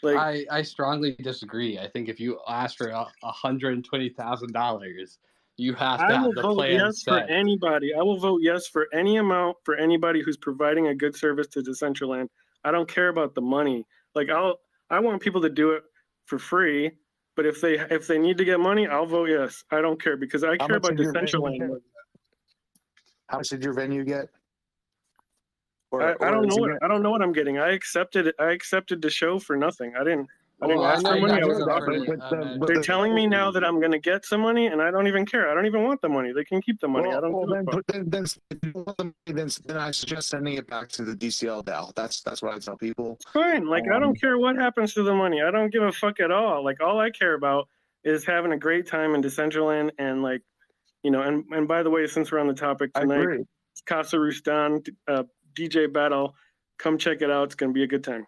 Like I strongly disagree. I think if you ask for $120,000, you have to have the plan yes set. For anybody. I will vote yes for any amount for anybody who's providing a good service to Decentraland. I don't care about the money. Like I want people to do it for free. But if they need to get money, I'll vote yes. I don't care because I care about Decentraland. How much did your venue get? I don't know what I don't know what I'm getting. I accepted the show for nothing. I didn't ask for money. I was offered. They're telling me now that I'm going to get some money, and I don't even care. I don't even want the money. They can keep the money. I don't. Then I suggest sending it back to the DCL DAO. That's what I tell people. Fine. Like I don't care what happens to the money. I don't give a fuck at all. Like all I care about is having a great time in Decentraland, and like, you know. And by the way, since we're on the topic tonight, Casa Rustan DJ battle, come check it out. It's going to be a good time.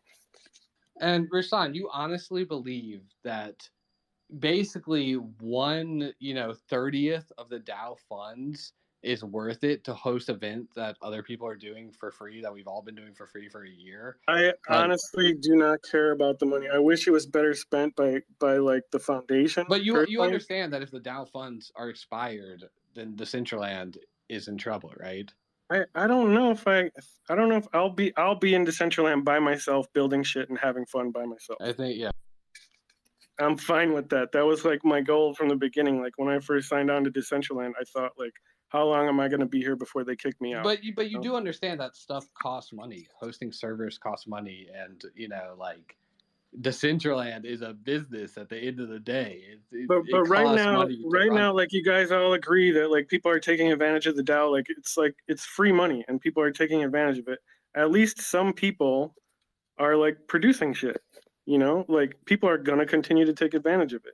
And Rustan, you honestly believe that basically 1/30th of the DAO funds is worth it to host events that other people are doing for free, that we've all been doing for free for a year? I honestly do not care about the money. I wish it was better spent by like the foundation. But you understand that if the DAO funds are expired, then Decentraland is in trouble, right? I don't know if I'll be in Decentraland by myself building shit and having fun by myself. I think I'm fine with that. That was like my goal from the beginning. Like when I first signed on to Decentraland, I thought like, how long am I going to be here before they kick me out? But you do understand that stuff costs money. Hosting servers costs money, and like Decentraland is a business at the end of the day. But right now, like you guys all agree that like people are taking advantage of the DAO. Like it's free money and people are taking advantage of it. At least some people are like producing shit. You know, like people are gonna continue to take advantage of it.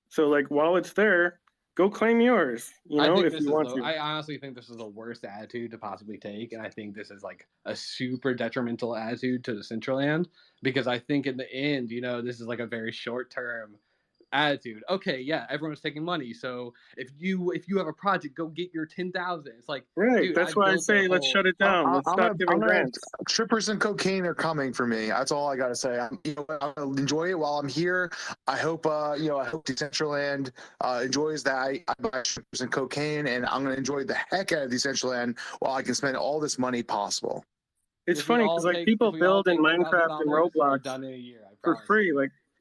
So like while it's there, go claim yours. You know, if you want to. I honestly think this is the worst attitude to possibly take, and I think this is like a super detrimental attitude to the Decentraland, because I think in the end, this is like a very short term attitude. Okay, yeah, everyone's taking money, so if you have a project, go get your 10,000. It's like, Right. dude, I That's why I built a say let's whole. shut it down. Let's stop giving grants. Strippers and cocaine are coming for me. That's all I gotta say. I'll enjoy it while I'm here. I hope I hope Decentraland enjoys that. I buy strippers and cocaine, and I'm gonna enjoy the heck out of Decentraland while I can spend all this money possible. It's funny because like people build in Minecraft and Roblox done in a year, for free.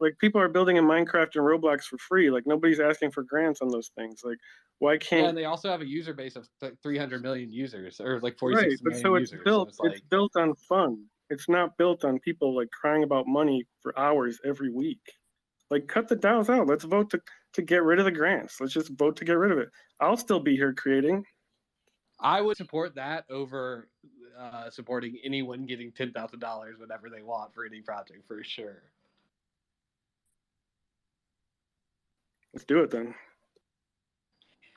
Like people are building in Minecraft and Roblox for free. Like nobody's asking for grants on those things. Like why can't? Yeah, and they also have a user base of 300 million users, or like 46 right, but million so users. So it's like, it's built on fun. It's not built on people like crying about money for hours every week. Like cut the DAOs out. Let's vote to get rid of the grants. Let's just vote to get rid of it. I'll still be here creating. I would support that over supporting anyone getting $10,000 whenever they want for any project, for sure. Let's do it then.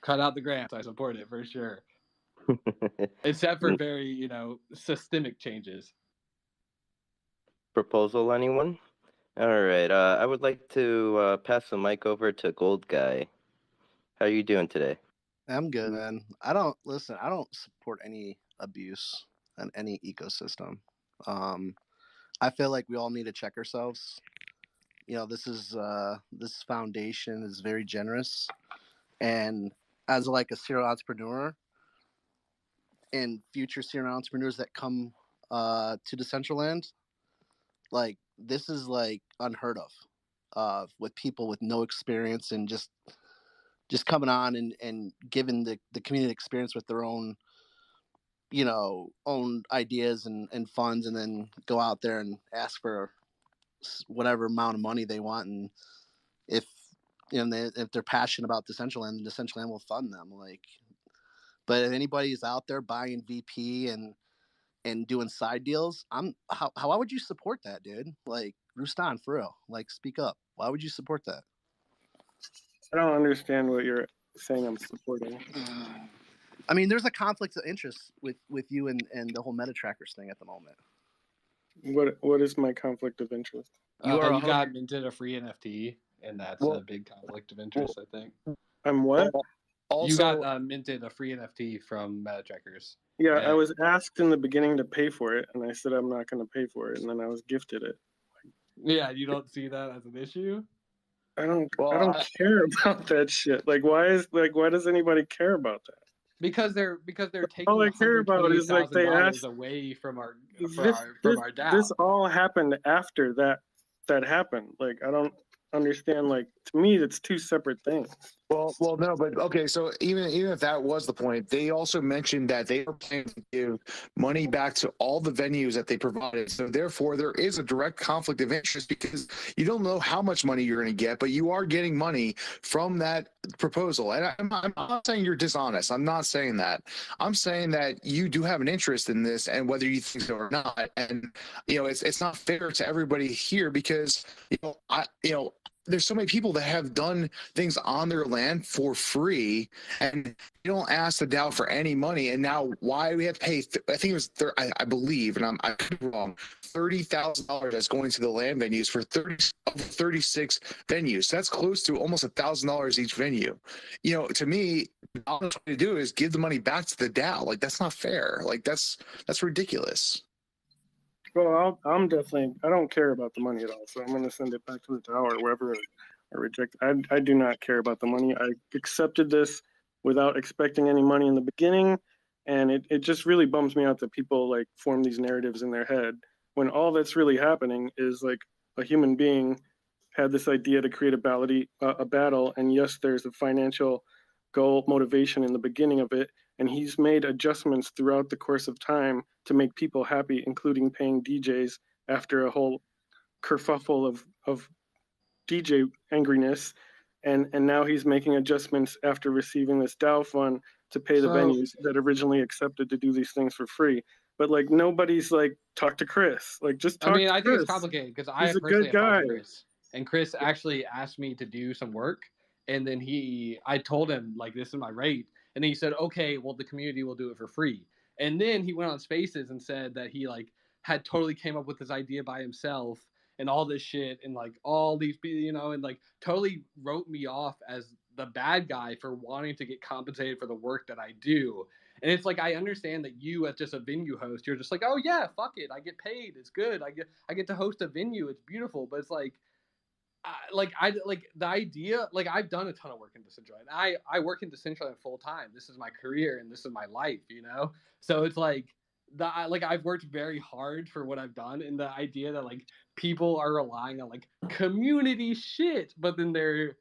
Cut out the grants. I support it for sure. Except for very, systemic changes. Proposal, anyone? All right. I would like to pass the mic over to Gold Guy. How are you doing today? I'm good, man. I don't support any abuse in any ecosystem. I feel like we all need to check ourselves. This foundation is very generous, and as like a serial entrepreneur and future serial entrepreneurs that come to Decentraland, like this is like unheard of, with people with no experience and just coming on and giving the community experience with their own own ideas and funds, and then go out there and ask for whatever amount of money they want. And if if they're passionate about Decentraland, then Decentraland will fund them. Like, but if anybody's out there buying VP and doing side deals, how would you support that, dude? Like, Rustan, for real, like, speak up. Why would you support that? I don't understand what you're saying I'm supporting. I mean, there's a conflict of interest with you and the whole meta trackers thing at the moment. What is my conflict of interest? You got minted a free NFT, and that's a big conflict of interest, I think. I'm what? Also, you got minted a free NFT from meta trackers. Yeah, I was asked in the beginning to pay for it, and I said I'm not going to pay for it, and then I was gifted it. Yeah, you don't see that as an issue? I don't care about that shit. Like, why does anybody care about that? Because they're taking all I care about is like they asked away from our DAO. This all happened after that happened. Like, I don't understand. Like, to me, it's two separate things. Well, no, but okay. So even if that was the point, they also mentioned that they were planning to give money back to all the venues that they provided. So therefore, there is a direct conflict of interest because you don't know how much money you're going to get, but you are getting money from that proposal. And I'm not saying you're dishonest. I'm not saying that. I'm saying that you do have an interest in this, and whether you think so or not. And it's not fair to everybody here because there's so many people that have done things on their land for free, and you don't ask the DAO for any money. And now why we have to pay? I think it was I believe, and I could be wrong. $30,000 that's going to the land venues for 36 venues. So that's close to almost $1,000 each venue. To me, all I'm trying to do is give the money back to the DAO. Like, that's not fair. Like, that's ridiculous. Well, I don't care about the money at all, so I'm going to send it back to the DAO or wherever I reject. I do not care about the money. I accepted this without expecting any money in the beginning, and it just really bums me out that people like form these narratives in their head when all that's really happening is like a human being had this idea to create a battle, and yes, there's a financial goal motivation in the beginning of it, and he's made adjustments throughout the course of time to make people happy, including paying DJs after a whole kerfuffle of DJ angriness, and now he's making adjustments after receiving this DAO fund to pay the venues that originally accepted to do these things for free. but like nobody's like talk to Chris. Like just talk to I think it's Chris. complicated because I He's a personally good have talked guy. to Chris, and Chris actually asked me to do some work, and then I told him like this is my rate, and he said okay, well the community will do it for free, and then he went on Spaces and said that he like had totally came up with this idea by himself and all this shit and like all these and like totally wrote me off as the bad guy for wanting to get compensated for the work that I do. And it's like I understand that you, as just a venue host, you're just like, oh yeah, fuck it, I get paid, it's good, I get to host a venue, it's beautiful. But it's like, I like the idea. Like I've done a ton of work in Decentraland. I work in Decentraland full time. This is my career and this is my life. So it's like I've worked very hard for what I've done, and the idea that like people are relying on like community shit, but then they're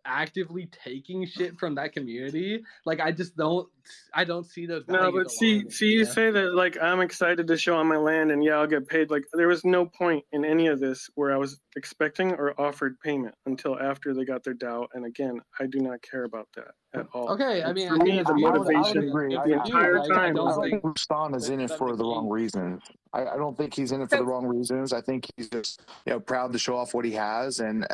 actively taking shit from that community. Like I don't see those No, values but see, aligning. you say that like I'm excited to show on my land and yeah, I'll get paid. Like there was no point in any of this where I was expecting or offered payment until after they got their DAO. And again, I do not care about that at all. Okay, Like, I for me, think it's the beautiful. I would motivation agree. Good the for you. entire Like I time don't was I like, think think Ruslan is in it that for the wrong negates. reasons. I don't think he's in it for the So wrong reasons. I think he's just proud to show off what he has and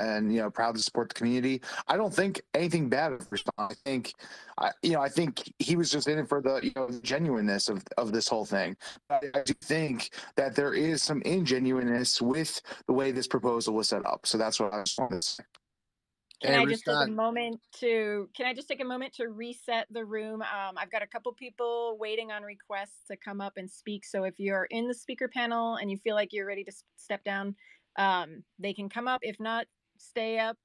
proud to support the community. I don't think anything bad of Ruslan. I think he was just in it for the genuineness of this whole thing. I do think that there is some ingenuineness with the way this proposal was set up. So that's what I just wanted to say. Can Hey, I just take a Rustan. moment to reset the room? I've got a couple people waiting on requests to come up and speak. So if you're in the speaker panel and you feel like you're ready to step down, they can come up. If not, stay up,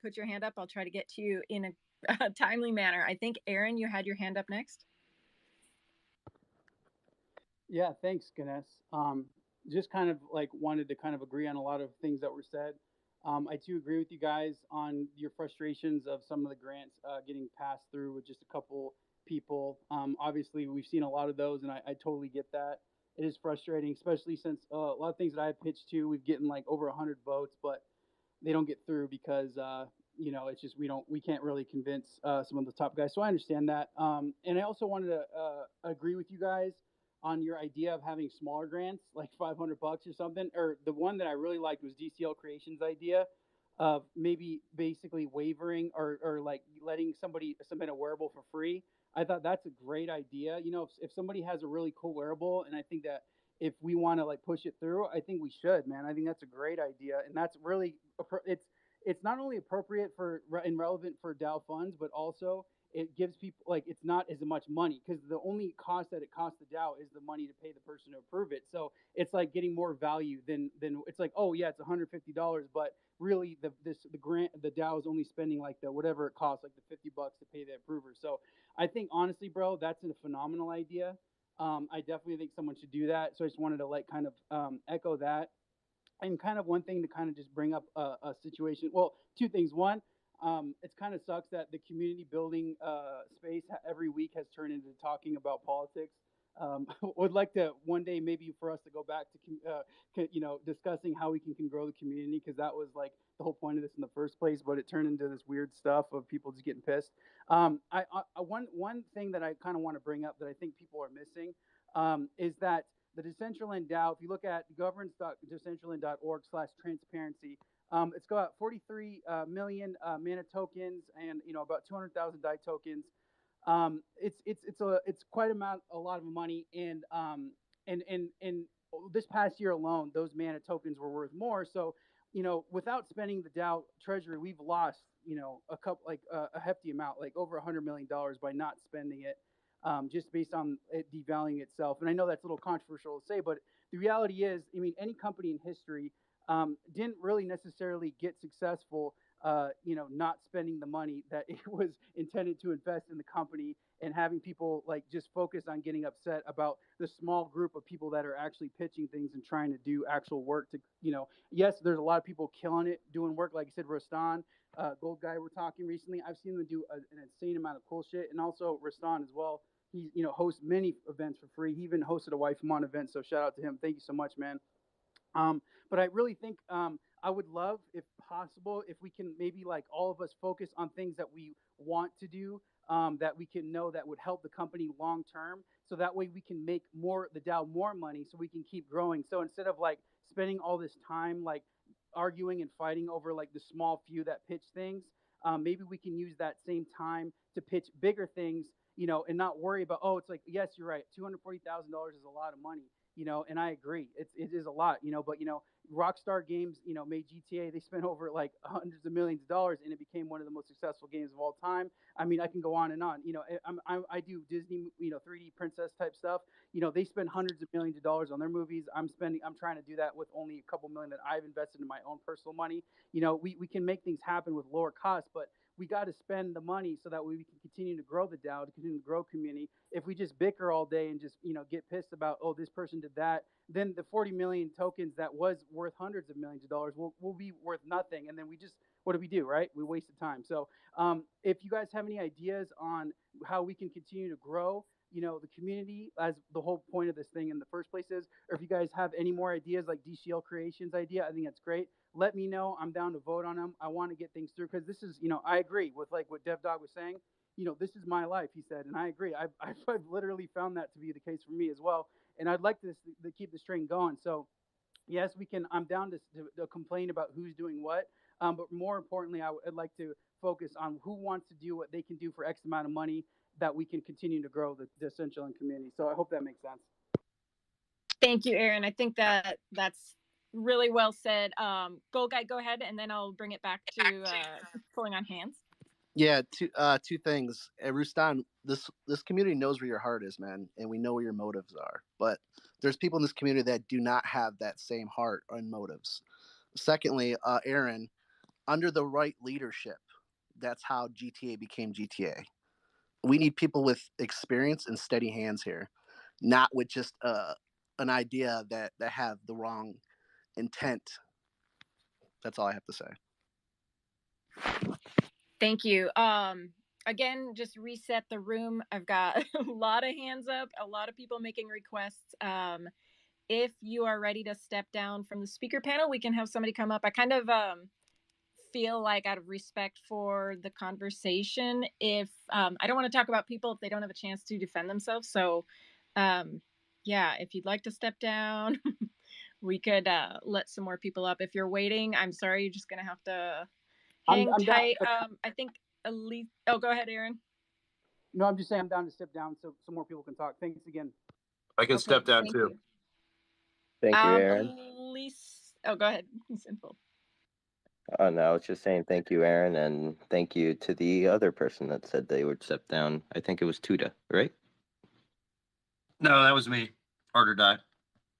put your hand up. I'll try to get to you in a timely manner. I think, Aaron, you had your hand up next. Yeah, thanks, Ganesh. Just kind of like wanted to kind of agree on a lot of things that were said. I too agree with you guys on your frustrations of some of the grants getting passed through with just a couple people. Obviously, we've seen a lot of those, and I totally get that. It is frustrating, especially since a lot of things that I pitched to, we've getting like over 100 votes, but they don't get through because it's just we can't really convince some of the top guys. So I understand that. And I also wanted to agree with you guys on your idea of having smaller grants, like $500 or something. Or the one that I really liked was DCL Creations' idea of maybe basically wavering or like letting somebody submit a wearable for free. I thought that's a great idea. If somebody has a really cool wearable, and I think that if we want to like push it through, I think we should, man. I think that's a great idea, and that's really it's not only appropriate for and relevant for DAO funds, but also it gives people like it's not as much money because the only cost that it costs the DAO is the money to pay the person to approve it. So it's like getting more value than it's like, oh yeah, it's $150, but really the DAO is only spending like the whatever it costs, like the $50 to pay the approver. So I think honestly, bro, that's a phenomenal idea. I definitely think someone should do that. So I just wanted to like kind of echo that. And kind of one thing to kind of just bring up a situation. Well, two things. One, it's kind of sucks that the community building space every week has turned into talking about politics. Would like to one day maybe for us to go back to discussing how we can grow the community because that was like the whole point of this in the first place. But it turned into this weird stuff of people just getting pissed. One thing that I kind of want to bring up that I think people are missing is that the Decentraland DAO, if you look at governance.decentraland.org/transparency, it's got 43 million mana tokens and about 200,000 DAI tokens. It's quite a lot of money, and this past year alone, those mana tokens were worth more. So, without spending the DAO treasury, we've lost a couple a hefty amount, like over $100 million by not spending it. Just based on it devaluing itself. And I know that's a little controversial to say, but the reality is, I mean, any company in history didn't really necessarily get successful, not spending the money that it was intended to invest in the company and having people like just focus on getting upset about the small group of people that are actually pitching things and trying to do actual work to, yes, there's a lot of people killing it, doing work. Like I said, Rastan, Gold Guy, we're talking recently. I've seen them do an insane amount of cool shit. And also Rastan as well. He, hosts many events for free. He even hosted a Wife Mon event. So shout out to him. Thank you so much, man. But I really think I would love, if possible, if we can maybe like all of us focus on things that we want to do, that we can know that would help the company long term, so that way we can make more the DAO more money so we can keep growing. So instead of like spending all this time like arguing and fighting over like the small few that pitch things, maybe we can use that same time to pitch bigger things, and not worry about, oh, it's like, yes, you're right, $240,000 is a lot of money, and I agree, it is a lot, but Rockstar Games, made GTA. They spent over like hundreds of millions of dollars, and it became one of the most successful games of all time. I mean, I can go on and on. I do Disney, 3D princess type stuff. They spend hundreds of millions of dollars on their movies. I'm trying to do that with only a couple million that I've invested in my own personal money. We can make things happen with lower cost, but we got to spend the money so that way we can continue to grow the DAO, to continue to grow community. If we just bicker all day and just get pissed about, oh, this person did that, then the 40 million tokens that was worth hundreds of millions of dollars will be worth nothing. And then what do we do, right? We wasted time. So if you guys have any ideas on how we can continue to grow, the community, as the whole point of this thing in the first place is, or if you guys have any more ideas like DCL Creations idea, I think that's great. Let me know. I'm down to vote on them. I want to get things through because this is, I agree with like what Dev Dog was saying. This is my life, he said, and I agree. I've literally found that to be the case for me as well, and I'd like to keep this train going. So yes, we can. I'm down to complain about who's doing what, but more importantly, I'd like to focus on who wants to do what they can do for X amount of money that we can continue to grow the Decentraland community. So I hope that makes sense. Thank you, Aaron. I think that's really well said. Go ahead, and then I'll bring it back to pulling on hands. Yeah, two things. Rustan, this community knows where your heart is, man, and we know where your motives are. But there's people in this community that do not have that same heart and motives. Secondly, Aaron, under the right leadership, that's how GTA became GTA. We need people with experience and steady hands here, not with just an idea that have the wrong intent. That's all I have to say. Thank you. Again, just reset the room. I've got a lot of hands up, a lot of people making requests. If you are ready to step down from the speaker panel, we can have somebody come up. I kind of feel like, out of respect for the conversation, if I don't want to talk about people if they don't have a chance to defend themselves. So yeah, if you'd like to step down, we could let some more people up. If you're waiting, I'm sorry, you're just gonna have to hang tight. I think Elise. Oh, go ahead, Aaron. No, I'm just saying I'm down to step down so some more people can talk. Thanks again. I can step down too. You. Thank you, Aaron. Elise. Oh, go ahead. Simple. Oh, no, I was just saying thank you, Aaron, and thank you to the other person that said they would step down. I think it was Tuda, right? No, that was me. Harder die.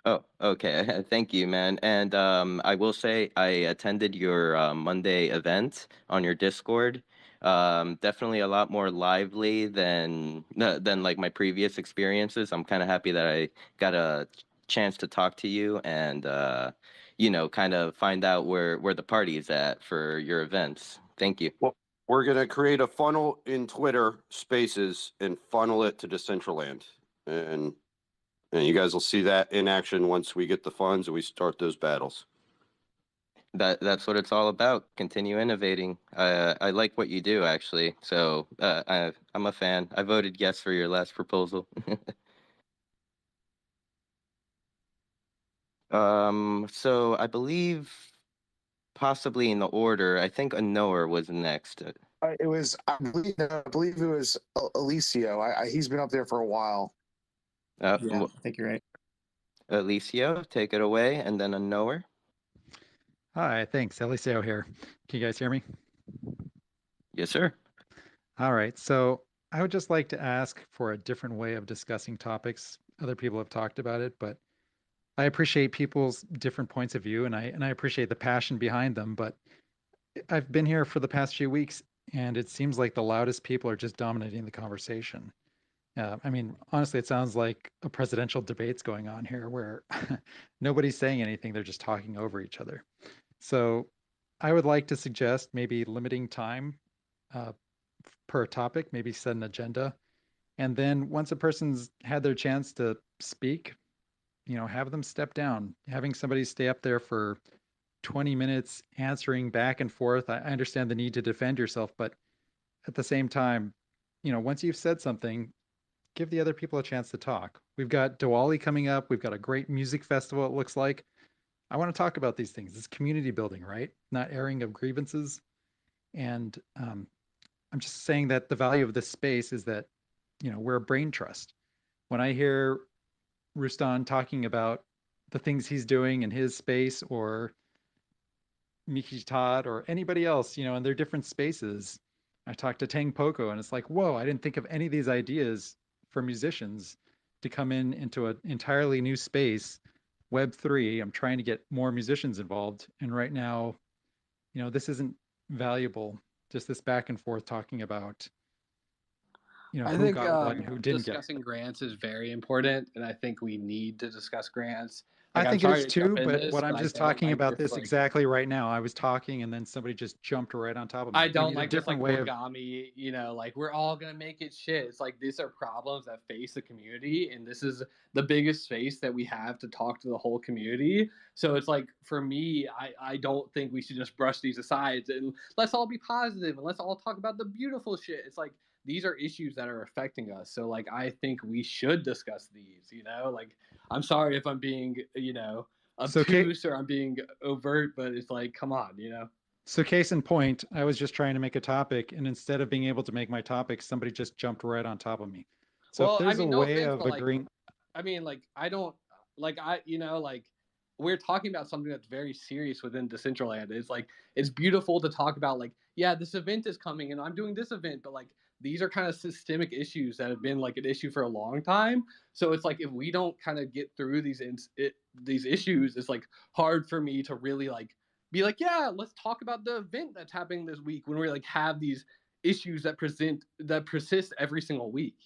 Oh, okay. Thank you, man. And I will say I attended your Monday event on your Discord. Definitely a lot more lively than like my previous experiences. I'm kind of happy that I got a chance to talk to you and kind of find out where the party is at for your events. Thank you. Well, we're gonna create a funnel in Twitter Spaces and funnel it to Decentraland, and you guys will see that in action once we get the funds and we start those battles. That's what it's all about. Continue innovating. I like what you do, actually. So I'm a fan. I voted yes for your last proposal. So I believe possibly in the order. I think Anoa was next. I believe it was Alicio. He's been up there for a while. Yeah, I think you're right. Alicio, take it away, and then Anoa. Hi, thanks. Eliseo here. Can you guys hear me? Yes, sir. All right. So I would just like to ask for a different way of discussing topics. Other people have talked about it, but I appreciate people's different points of view, and I appreciate the passion behind them. But I've been here for the past few weeks, and it seems like the loudest people are just dominating the conversation. I mean, honestly, it sounds like a presidential debate's going on here where nobody's saying anything. They're just talking over each other. So I would like to suggest maybe limiting time per topic, maybe set an agenda. And then once a person's had their chance to speak, have them step down. Having somebody stay up there for 20 minutes answering back and forth. I understand the need to defend yourself, but at the same time, once you've said something, give the other people a chance to talk. We've got Diwali coming up. We've got a great music festival, it looks like. I want to talk about these things. It's community building, right? Not airing of grievances. And I'm just saying that the value of this space is that, we're a brain trust. When I hear Rustan talking about the things he's doing in his space, or Miki Todd or anybody else, in their different spaces, I talked to Tang Poco and it's like, whoa, I didn't think of any of these ideas for musicians to come into an entirely new space. Web3, I'm trying to get more musicians involved. And right now, this isn't valuable. Just this back and forth talking about, I who think got what and who didn't get. discussing grants is very important, and I think we need to discuss grants. I Like, I'm think it sorry is to jump too, in but this, what I'm but I just don't talking like about this this like exactly right now. I was talking and then somebody just jumped right on top of me. I We don't need a like this like different way of. origami, like we're all gonna make it shit. It's like these are problems that face the community, and this is the biggest space that we have to talk to the whole community. So it's like, for me, I don't think we should just brush these aside and let's all be positive and let's all talk about the beautiful shit. It's like these are issues that are affecting us. So like I think we should discuss these, like I'm sorry if I'm being, obtuse or I'm being overt, but it's like, come on. So case in point, I was just trying to make a topic, and instead of being able to make my topic, somebody just jumped right on top of me. So if Well, I there's a mean, no way offense, of but like, agreeing. I mean, like, I don't like like we're talking about something that's very serious within Decentraland. It's like it's beautiful to talk about, like, yeah, this event is coming and I'm doing this event, but like these are kind of systemic issues that have been like an issue for a long time. So it's like if we don't kind of get through these issues, it's like hard for me to really like be like, yeah, let's talk about the event that's happening this week when we like have these issues that persist every single week.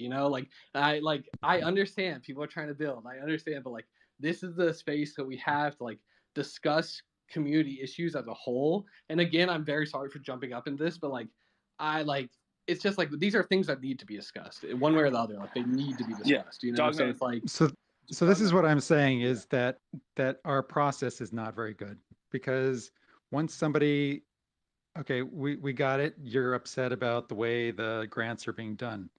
I understand people are trying to build. I understand, but like this is the space that we have to like discuss community issues as a whole. And again, I'm very sorry for jumping up in this, but like I like it's just like these are things that need to be discussed one way or the other. Like they need to be discussed. So it's like So this is what I'm saying is that our process is not very good, because once somebody, okay, we got it, you're upset about the way the grants are being done,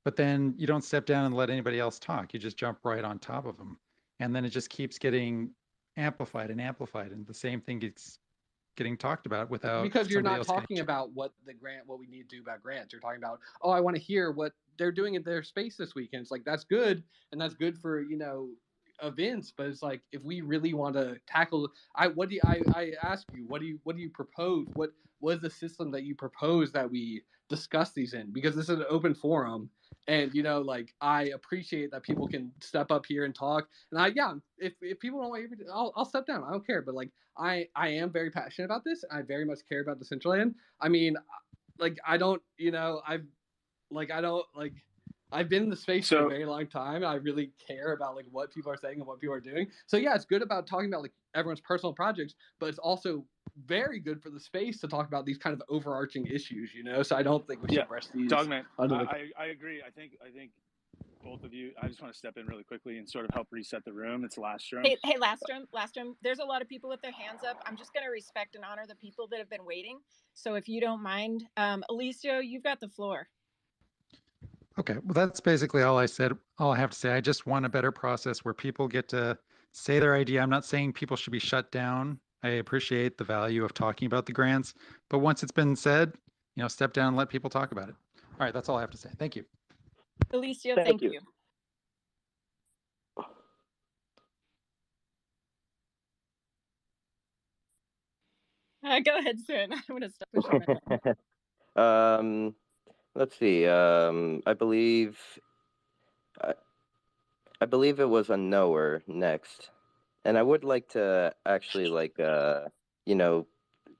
but then you don't step down and let anybody else talk. You just jump right on top of them. And then it just keeps getting amplified and amplified. And the same thing gets getting talked about without because you're somebody not else talking getting. about what we need to do about grants. You're talking about, oh, I want to hear what they're doing in their space this weekend. It's like that's good, and that's good for events, but it's like if we really want to tackle, I ask you, what do you propose? What is the system that you propose that we discuss these in? Because this is an open forum, and like I appreciate that people can step up here and talk. And if people don't want to, I'll step down. I don't care. But like I am very passionate about this. I very much care about the Decentraland. I mean, like I don't, I don't like. I've been in the space for a very long time. I really care about like what people are saying and what people are doing. So yeah, it's good about talking about like everyone's personal projects, but it's also very good for the space to talk about these kind of overarching issues. So I don't think we should brush these. Dogman, I agree. I think both of you. I just want to step in really quickly and sort of help reset the room. It's Lastrom. Hey, Lastrom. There's a lot of people with their hands up. I'm just going to respect and honor the people that have been waiting. So if you don't mind, Alicio, you've got the floor. Okay, well, that's basically all I said. All I have to say. I just want a better process where people get to say their idea. I'm not saying people should be shut down. I appreciate the value of talking about the grants, but once it's been said, step down and let people talk about it. All right, that's all I have to say. Thank you. Alicia, thank you. Go ahead, Sin. I'm going to stop pushing. Let's see. I believe it was a knower next, and I would like to actually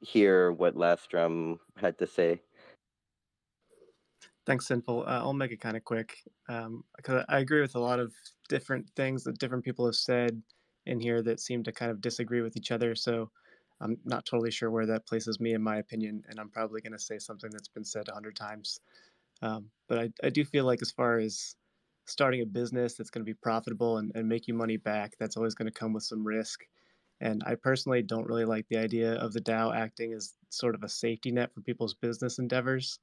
hear what Lastrom had to say. Thanks, Sinful. I'll make it kind of quick, because I agree with a lot of different things that different people have said in here that seem to kind of disagree with each other. So I'm not totally sure where that places me in my opinion, and I'm probably going to say something that's been said 100 times. But I do feel like as far as starting a business that's going to be profitable and make you money back, that's always going to come with some risk. And I personally don't really like the idea of the DAO acting as sort of a safety net for people's business endeavors.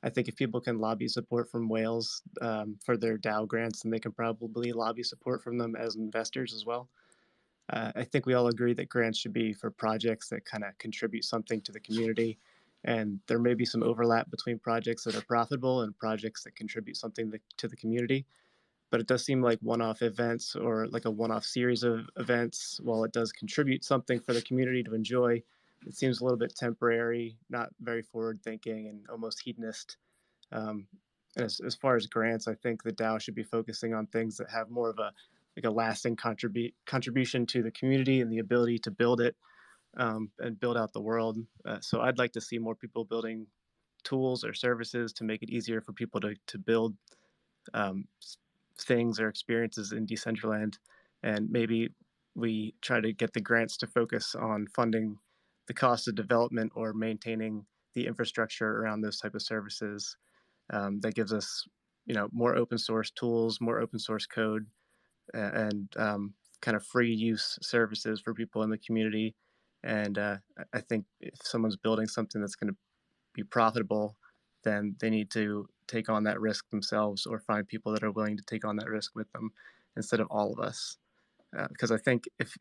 I think if people can lobby support from whales for their DAO grants, then they can probably lobby support from them as investors as well. I think we all agree that grants should be for projects that kind of contribute something to the community. And there may be some overlap between projects that are profitable and projects that contribute something to the community. But it does seem like one-off events or like a one-off series of events, while it does contribute something for the community to enjoy, it seems a little bit temporary, not very forward-thinking, and almost hedonist. Um, as far as grants, I think the DAO should be focusing on things that have more of a lasting contribution to the community and the ability to build it and build out the world. So I'd like to see more people building tools or services to make it easier for people to build um, things or experiences in Decentraland, and maybe we try to get the grants to focus on funding the cost of development or maintaining the infrastructure around those type of services. That gives us, more open source tools, more open source code, and kind of free use services for people in the community. And I think if someone's building something that's going to be profitable, then they need to take on that risk themselves or find people that are willing to take on that risk with them instead of all of us. Because I think if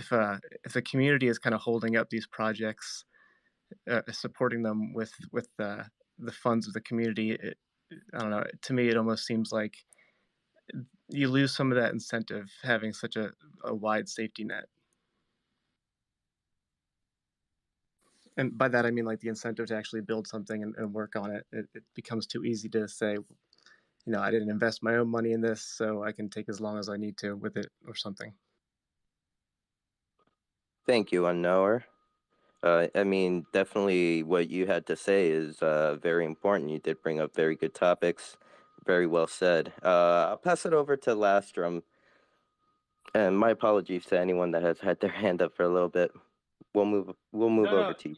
the community is kind of holding up these projects, supporting them with the funds of the community, I don't know. To me, it almost seems like you lose some of that incentive having such a wide safety net. And by that, I mean like the incentive to actually build something and work on it. It becomes too easy to say, I didn't invest my own money in this, so I can take as long as I need to with it or something. Thank you, Unknower. I mean, definitely what you had to say is very important. You did bring up very good topics. Very well said. I'll pass it over to Lastrom. And my apologies to anyone that has had their hand up for a little bit. We'll move over to you.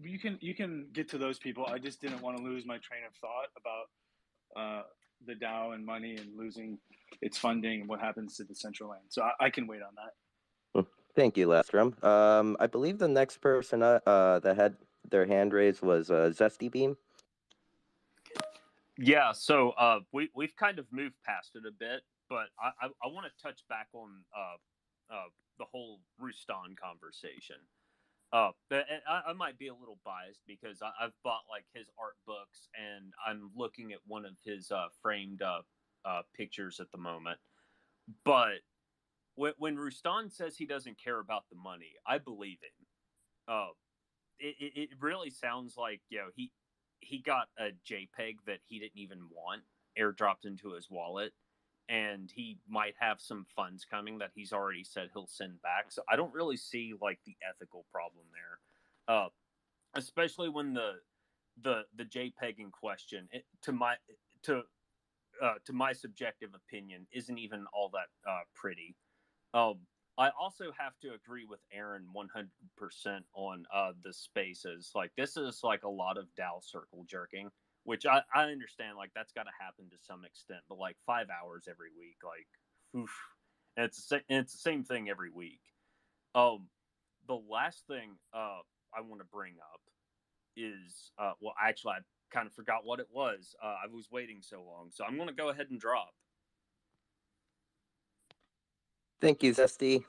You can get to those people. I just didn't want to lose my train of thought about the DAO and money and losing its funding and what happens to Decentraland. So I can wait on that. Thank you, Lastrom. I believe the next person that had their hand raised was Zesty Beam. Yeah, so we've kind of moved past it a bit, but I want to touch back on the whole Rustan conversation. I might be a little biased because I've bought like his art books and I'm looking at one of his framed pictures at the moment. But when Rustan says he doesn't care about the money, I believe him. It really sounds like he got a JPEG that he didn't even want airdropped into his wallet, and he might have some funds coming that he's already said he'll send back. So I don't really see like the ethical problem there, especially when the JPEG in question, to my subjective opinion, isn't even all that pretty. I also have to agree with Aaron 100% on the spaces. Like, this is like a lot of DAO circle jerking, which I understand. Like, that's got to happen to some extent, but like 5 hours every week, like, oof. And it's the same thing every week. The last thing I want to bring up is well, actually, I kind of forgot what it was. I was waiting so long, so I'm going to go ahead and drop. Thank you, Zesty.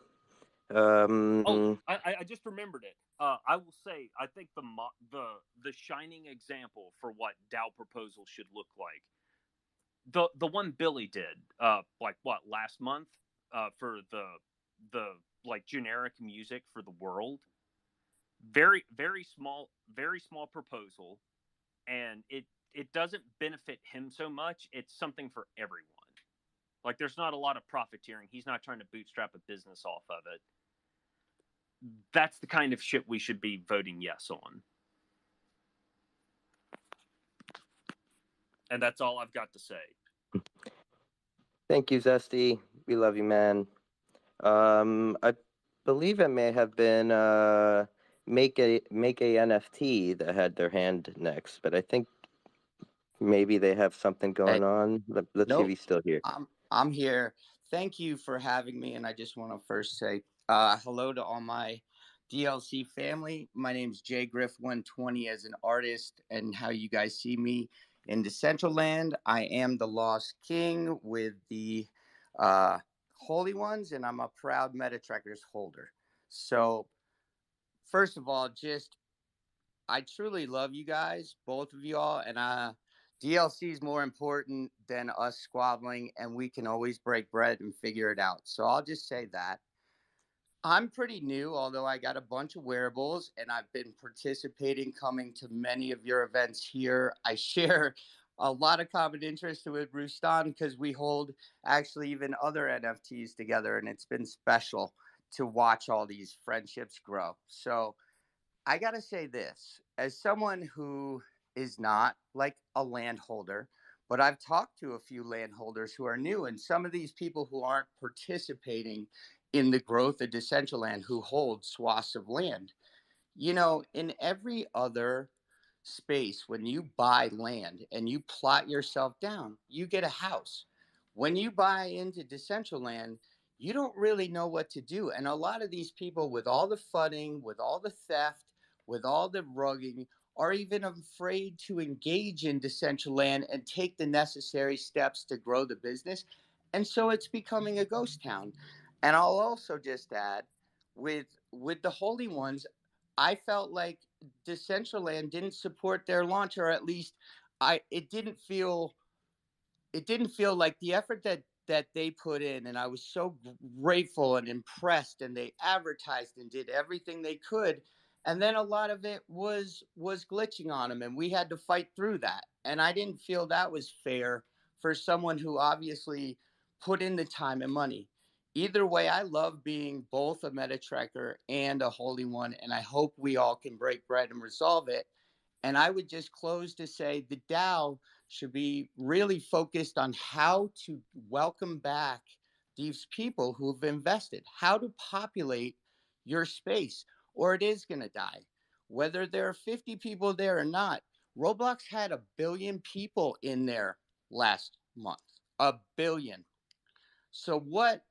I just remembered it. I will say I think the shining example for what DAO proposals should look like, the one Billy did, like what, last month, for the like generic music for the world. Very small proposal, and it doesn't benefit him so much. It's something for everyone. Like, there's not a lot of profiteering. He's not trying to bootstrap a business off of it. That's the kind of shit we should be voting yes on. And that's all I've got to say. Thank you, Zesty. We love you, man. I believe it may have been make a NFT that had their hand next, but I think maybe they have something going on. Let's see if he's still here. I'm here. Thank you for having me, and I just want to first say hello to all my DLC family. My name's Jay Griff 120 as an artist, and how you guys see me in Decentraland. I am the Lost King with the Holy Ones, and I'm a proud MetaTrackers holder. So, first of all, I truly love you guys, both of y'all, and DLC is more important than us squabbling, and we can always break bread and figure it out. So I'll just say that. I'm pretty new, although I got a bunch of wearables and I've been participating, coming to many of your events here. I share a lot of common interest with Rustan because we hold actually even other NFTs together, and it's been special to watch all these friendships grow. So I got to say this as someone who is not like a landholder, but I've talked to a few landholders who are new, and some of these people who aren't participating in the growth of Decentraland who hold swaths of land. You know, in every other space, when you buy land and you plot yourself down, you get a house. When you buy into Decentraland, you don't really know what to do. And a lot of these people, with all the fudding, with all the theft, with all the rugging, are even afraid to engage in Decentraland and take the necessary steps to grow the business. And so it's becoming a ghost town. And I'll also just add, with the Holy Ones, I felt like Decentraland didn't support their launch, or at least I it didn't feel like the effort that they put in, and I was so grateful and impressed, and they advertised and did everything they could, and then a lot of it was glitching on them, and we had to fight through that, and I didn't feel that was fair for someone who obviously put in the time and money. Either way, I love being both a meta tracker and a holy one, and I hope we all can break bread and resolve it. And I would just close to say the DAO should be really focused on how to welcome back these people who've invested, how to populate your space, or it is going to die. Whether there are 50 people there or not, Roblox had 1 billion people in there last month. 1 billion. So, what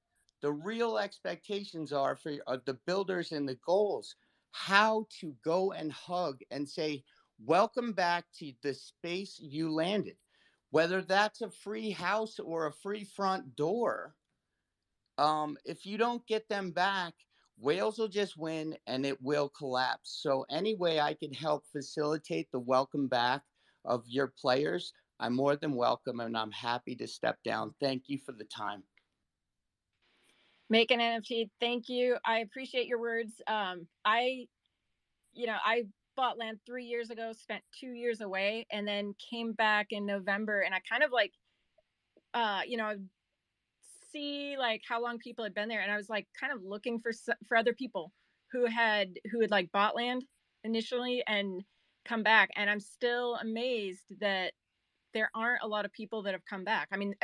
the real expectations are for the builders and the goals, how to go and hug and say, welcome back to the space you landed. Whether that's a free house or a free front door, if you don't get them back, whales will just win and it will collapse. So, any way I can help facilitate the welcome back of your players, I'm more than welcome, and I'm happy to step down. Thank you for the time. Make an NFT. Thank you. I appreciate your words. I bought land 3 years ago, spent 2 years away, and then came back in November. And I kind of like, see like how long people had been there, and I was like kind of looking for other people who had like bought land initially and come back. And I'm still amazed that there aren't a lot of people that have come back. I mean,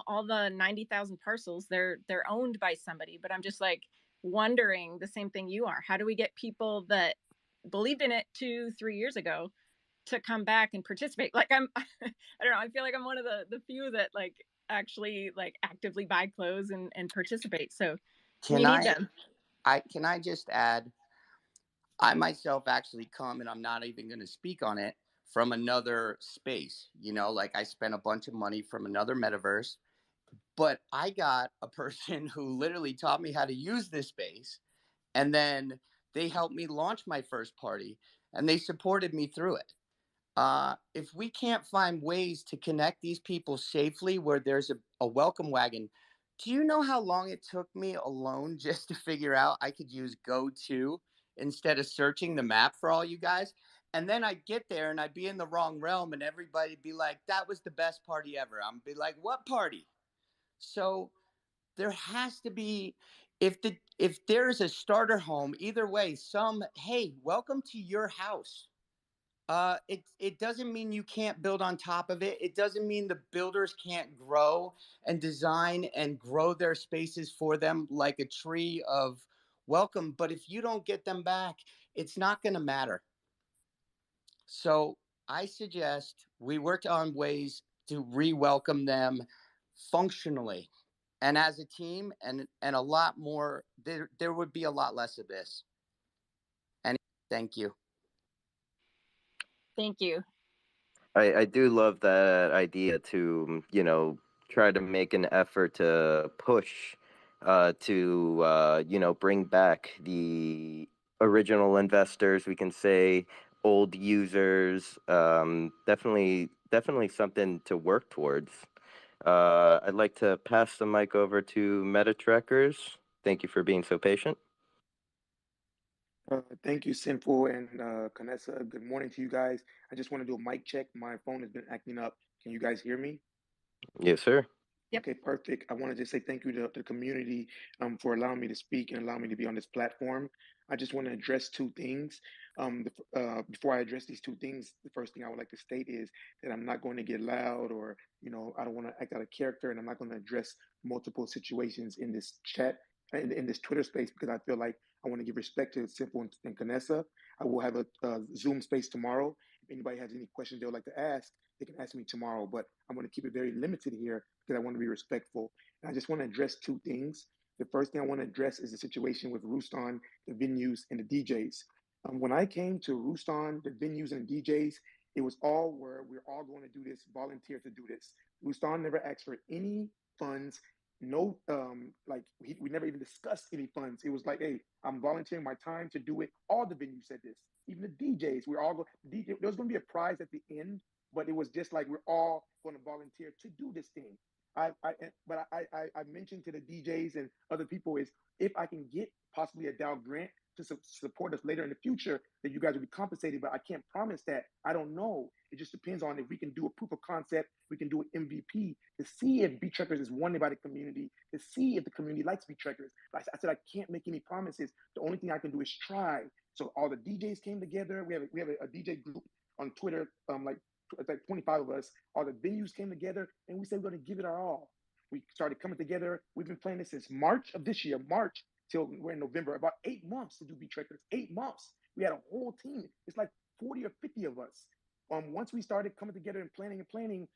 all the 90,000 parcels, they're owned by somebody, but I'm just like wondering the same thing you are. How do we get people that believed in it 2-3 years ago to come back and participate? Like I don't know, I feel like I'm one of the few that like actually like actively buy clothes and participate. So we need them. Can I just add, I myself actually come, and I'm not even going to speak on it, from another space. You know, like I spent a bunch of money from another metaverse, but I got a person who literally taught me how to use this space. And then they helped me launch my first party, and they supported me through it. If we can't find ways to connect these people safely where there's a welcome wagon, do you know how long it took me alone just to figure out I could use go to instead of searching the map for all you guys? And then I'd get there and I'd be in the wrong realm, and everybody'd be like, that was the best party ever. I'm be like, what party? So there has to be, if there's a starter home, either way, hey, welcome to your house. It doesn't mean you can't build on top of it. It doesn't mean the builders can't grow and design and grow their spaces for them like a tree of welcome. But if you don't get them back, it's not going to matter. So I suggest we work on ways to re-welcome them functionally and as a team, and a lot more. There would be a lot less of this. Thank you. Thank you. I do love that idea to, try to make an effort to push to, bring back the original investors, we can say old users. Definitely something to work towards. I'd like to pass the mic over to MetaTrekkers. Thank you for being so patient. Thank you, Sinful and Canessa. Good morning to you guys. I just want to do a mic check. My phone has been acting up. Can you guys hear me? Yes, sir. Yep. Okay, perfect. I want to just say thank you to the community for allowing me to speak and allowing me to be on this platform. I just want to address two things. Before I address these two things, the first thing I would like to state is that I'm not going to get loud or, I don't want to act out of character, and I'm not going to address multiple situations in this chat, in this Twitter space, because I feel like I want to give respect to Simple and Canessa. I will have a Zoom space tomorrow. If anybody has any questions they would like to ask, they can ask me tomorrow, but I'm going to keep it very limited here because I want to be respectful. And I just want to address two things. The first thing I want to address is the situation with Rooston, the venues, and the DJs. When I came to Rooston, the venues and the DJs, it was all where we're all going to do this, volunteer to do this. Rooston never asked for any funds. No, we never even discussed any funds. It was like, hey, I'm volunteering my time to do it. All the venues said this. Even the DJs, we're all going. DJ, there was going to be a prize at the end, but it was just like we're all going to volunteer to do this thing. I mentioned to the DJs and other people is if I can get possibly a Dow grant to support us later in the future, that you guys will be compensated. But I can't promise that. I don't know. It just depends on if we can do a proof of concept, we can do an MVP to see if Beat Trekkers is wanted by the community, to see if the community likes Beat Trekkers. But I said I can't make any promises. The only thing I can do is try. So all the DJs came together. We have a DJ group on Twitter, like 25 of us. All the venues came together, and we said we're going to give it our all. We started coming together. We've been playing this since March of this year, March till we're in November. About 8 months to do Beat Trekkers. 8 months. We had a whole team. It's like 40 or 50 of us. Once we started coming together and planning,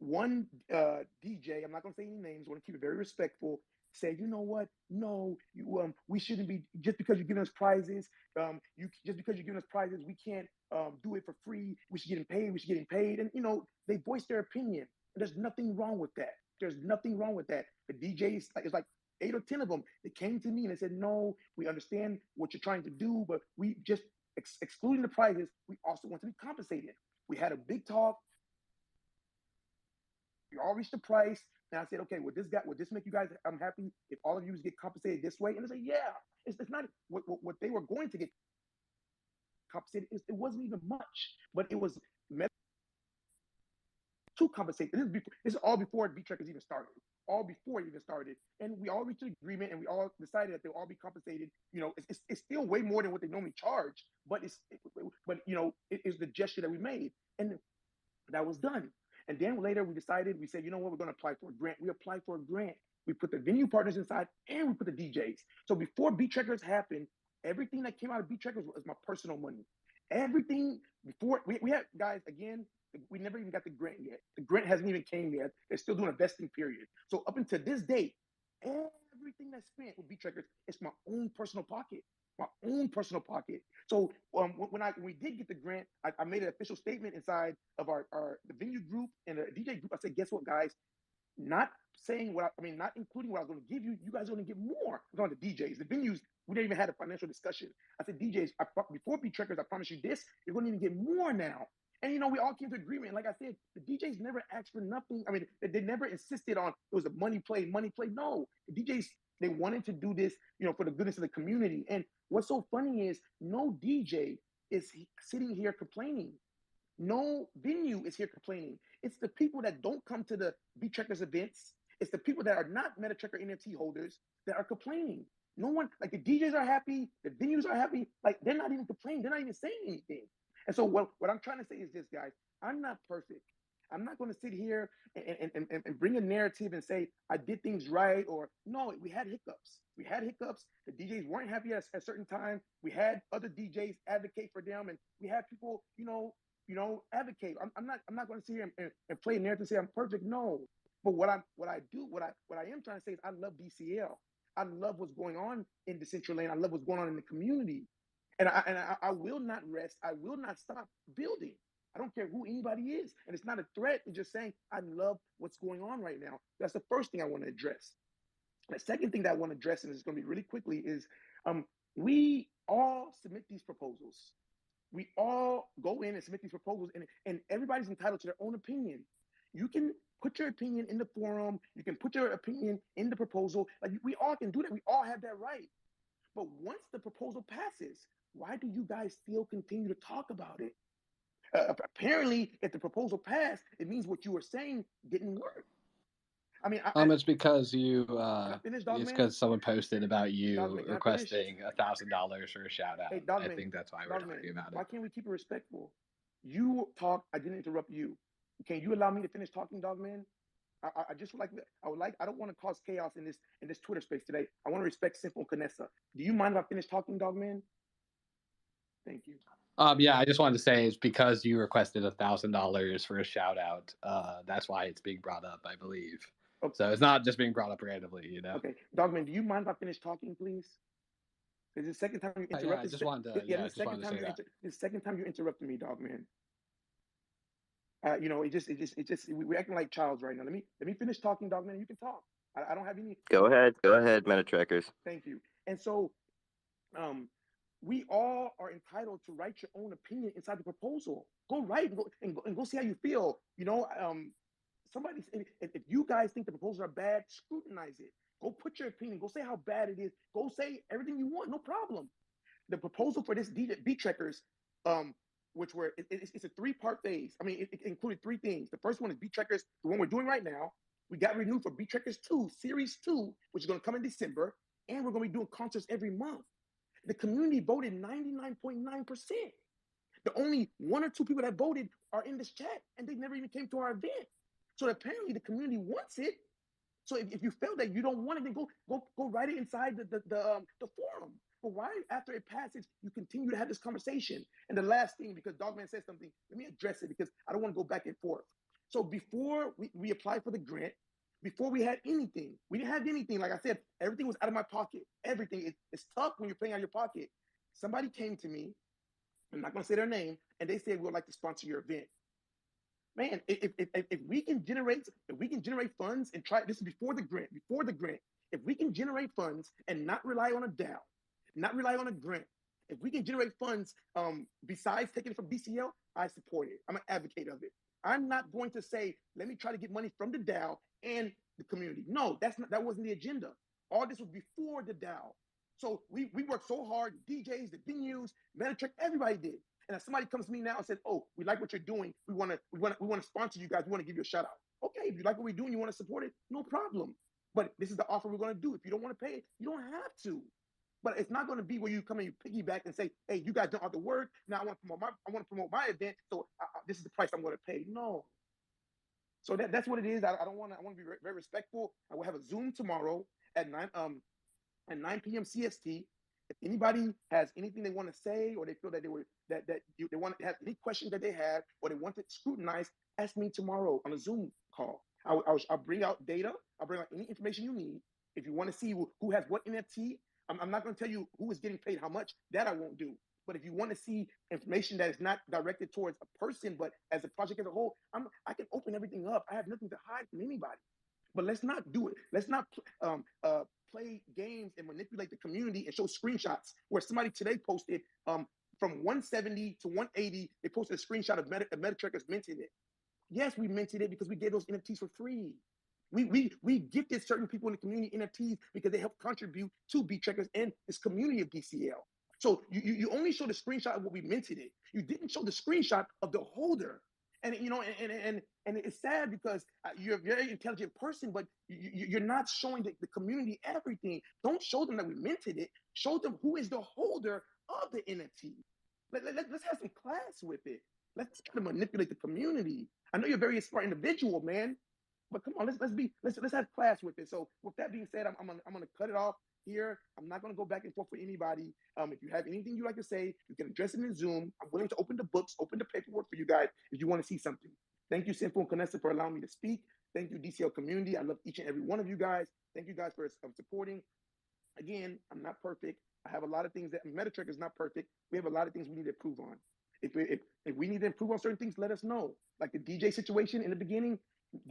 one DJ, I'm not going to say any names, I want to keep it very respectful, said, you know what? No, we shouldn't be, just because you're giving us prizes, just because you're giving us prizes, we can't do it for free. We should get paid. We should get paid. And, they voiced their opinion. There's nothing wrong with that. There's nothing wrong with that. The DJs, it's like 8 or 10 of them, they came to me and they said, no, we understand what you're trying to do, but we just, excluding the prizes, we also want to be compensated. We had a big talk. We all reached the price. And I said, okay, would this make you guys, I'm happy if all of you get compensated this way? And they said, yeah, it's not what they were going to get compensated. It wasn't even much, but it was to compensate. This is all before Beat Trekkers even started. All before it even started. And we all reached an agreement and we all decided that they'll all be compensated. It's still way more than what they normally charge, but it is the gesture that we made. And that was done. And then later we said, you know what, we're going to apply for a grant. We applied for a grant. We put the venue partners inside and we put the DJs. So before Beat Trekkers happened, everything that came out of Beat Trekkers was my personal money. Everything before, we had, guys, again, we never even got the grant yet. The grant hasn't even came yet. They're still doing a vesting period. So up until this date, everything that's spent with Beat Trekkers, it's my own personal pocket. My own personal pocket. So when we did get the grant, I made an official statement inside of the venue group and the DJ group. I said, guess what, guys? Not saying not including what I was going to give you. You guys are going to get more. I'm talking the DJs, the venues. We didn't even have a financial discussion. I said, DJs, before Beat Trekkers, I promise you this, you're going to even get more now. And we all came to agreement. Like I said, the DJs never asked for nothing. They never insisted on it was a money play. No, the DJs, they wanted to do this, for the goodness of the community. And what's so funny is no DJ is sitting here complaining. No venue is here complaining. It's the people that don't come to the Beat Trekkers events. It's the people that are not MetaTrekker NFT holders that are complaining. No one, like the DJs are happy, the venues are happy. Like they're not even complaining. They're not even saying anything. And so what I'm trying to say is this, guys. I'm not perfect. I'm not going to sit here and bring a narrative and say I did things right or no. We had hiccups. The DJs weren't happy at a certain time. We had other DJs advocate for them, and we had people, advocate. I'm not going to sit here and play a narrative and say I'm perfect. No. But what I am trying to say is I love DCL. I love what's going on in Decentraland. I love what's going on in the community. And I will not rest. I will not stop building. I don't care who anybody is. And it's not a threat. It's just saying, I love what's going on right now. That's the first thing I want to address. The second thing that I want to address, and it's going to be really quickly, is we all submit these proposals. We all go in and submit these proposals, and everybody's entitled to their own opinion. You can put your opinion in the forum. You can put your opinion in the proposal. Like, we all can do that. We all have that right. But once the proposal passes, why do you guys still continue to talk about it? Apparently, if the proposal passed, it means what you were saying didn't work. I mean, it's because you finish, it's Dogman? because someone posted about you Dogman, can I finish? requesting $1,000 for a shout out. Hey, I Dogman, think that's why we're talking about why it. can't we keep it respectful? You talk. I didn't interrupt you. Can you allow me to finish talking, Dogman? I just would like. I don't want to cause chaos in this Twitter space today. I want to respect Simple and Canessa. Do you mind if I finish talking, Dogman? Thank you. Yeah, I just wanted to say it's because you requested $1,000 for a shout out. That's why it's being brought up, I believe. Okay. So it's not just being brought up randomly, you know. Okay, Dogman, do you mind if I finish talking, please? It's the second time you interrupted. Yeah, I just wanted to. Yeah, This the second time you interrupted me, Dogman. We're acting like childs right now. Let me finish talking, Dogman. You can talk. I don't have any. Go ahead, Meta Trackers. Thank you. And so, we all are entitled to write your own opinion inside the proposal. Go write and go see how you feel. If you guys think the proposals are bad, scrutinize it. Go put your opinion. Go say how bad it is. Go say everything you want. No problem. The proposal for this beat checkers, it's a 3-part phase. I mean, it included 3 things. The first one is beat checkers, the one we're doing right now. We got renewed for beat checkers 2, series 2, which is going to come in December, and we're going to be doing concerts every month. The community voted 99.9%. The only 1 or 2 people that voted are in this chat, and they never even came to our event. So apparently the community wants it. So if you feel that you don't want it, then go write it inside the forum. But why, after it passes, you continue to have this conversation? And the last thing, because Dogman said something, let me address it because I don't want to go back and forth. So before we applied for the grant, before we had anything, we didn't have anything. Like I said, everything was out of my pocket. Everything. It's tough when you're paying out of your pocket. Somebody came to me, I'm not going to say their name, and they said, we would like to sponsor your event. Man, if we can generate funds and try, this is before the grant, if we can generate funds and not rely on a DAO, not rely on a grant, if we can generate funds besides taking it from DCL, I support it. I'm an advocate of it. I'm not going to say, let me try to get money from the DAO and the community. No, that wasn't the agenda. All this was before the DAO. So we worked so hard, DJs, the venues, Metatrick, everybody did. And if somebody comes to me now and says, "Oh, we like what you're doing. We want to sponsor you guys. We want to give you a shout out." Okay, if you like what we're doing, you want to support it, no problem. But this is the offer we're going to do. If you don't want to pay it, you don't have to. But it's not going to be where you come and you piggyback and say, "Hey, you guys don't have to work. Now I want to promote my event. So this is the price I'm going to pay." No. So that's what it is. I want to be very respectful. I will have a Zoom tomorrow at 9 p.m. CST. If anybody has anything they want to say, or they feel that they want to have any questions that they have, or they want to scrutinize, ask me tomorrow on a Zoom call. I'll bring out data. I'll bring out any information you need. If you want to see who has what NFT, I'm not going to tell you who is getting paid how much. That I won't do. But if you want to see information that is not directed towards a person, but as a project as a whole, I can open everything up. I have nothing to hide from anybody. But let's not do it. Let's not play games and manipulate the community and show screenshots where somebody today posted from 170 to 180. They posted a screenshot of Metatrackers minting it. Yes, we minted it because we gave those NFTs for free. We gifted certain people in the community NFTs because they help contribute to Beat Trackers and this community of DCL. So you only show the screenshot of what we minted it. You didn't show the screenshot of the holder. And it's sad because you're a very intelligent person, but you're not showing the community everything. Don't show them that we minted it. Show them who is the holder of the NFT. Let's have some class with it. Let's try to manipulate the community. I know you're a very smart individual, man, but come on, let's have class with it. So with that being said, I'm gonna cut it off here. I'm not going to go back and forth with anybody. If you have anything you'd like to say, you can address it in Zoom. I'm willing to open the books, open the paperwork for you guys if you want to see something. Thank you, Simple and Canessa, for allowing me to speak. Thank you, DCL community. I love each and every one of you guys. Thank you guys for supporting. Again, I'm not perfect. I have a lot of things that MetaTracker is not perfect. We have a lot of things we need to improve on. If we need to improve on certain things, let us know. Like the DJ situation in the beginning,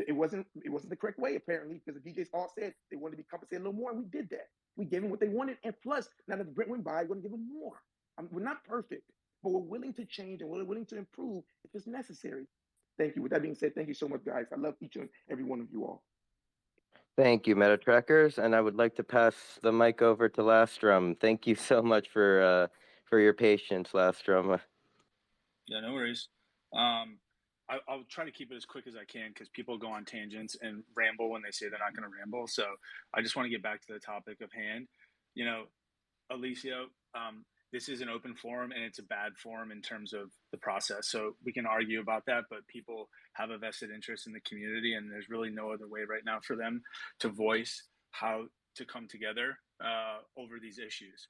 it wasn't the correct way apparently, because the DJs all said they wanted to be compensated a little more, and we did that. We gave them what they wanted, and plus, now that the Brent went by, we're going to give them more. We're not perfect, but we're willing to change and we're willing to improve if it's necessary. Thank you. With that being said, thank you so much, guys. I love each and every one of you all. Thank you, Meta Trackers, and I would like to pass the mic over to Lastrum. Thank you so much for your patience, Lastrum. Yeah, no worries. I'll try to keep it as quick as I can because people go on tangents and ramble when they say they're not going to ramble. So I just want to get back to the topic of hand. You know, Alicia, this is an open forum and it's a bad forum in terms of the process. So we can argue about that, but people have a vested interest in the community, and there's really no other way right now for them to voice how to come together over these issues.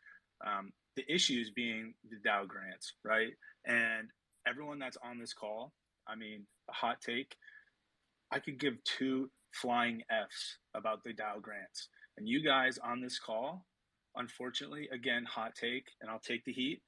The issues being the Dow grants, right? And everyone that's on this call, I mean, a hot take, I could give two flying Fs about the Dow grants. And you guys on this call, unfortunately, again, hot take, and I'll take the heat,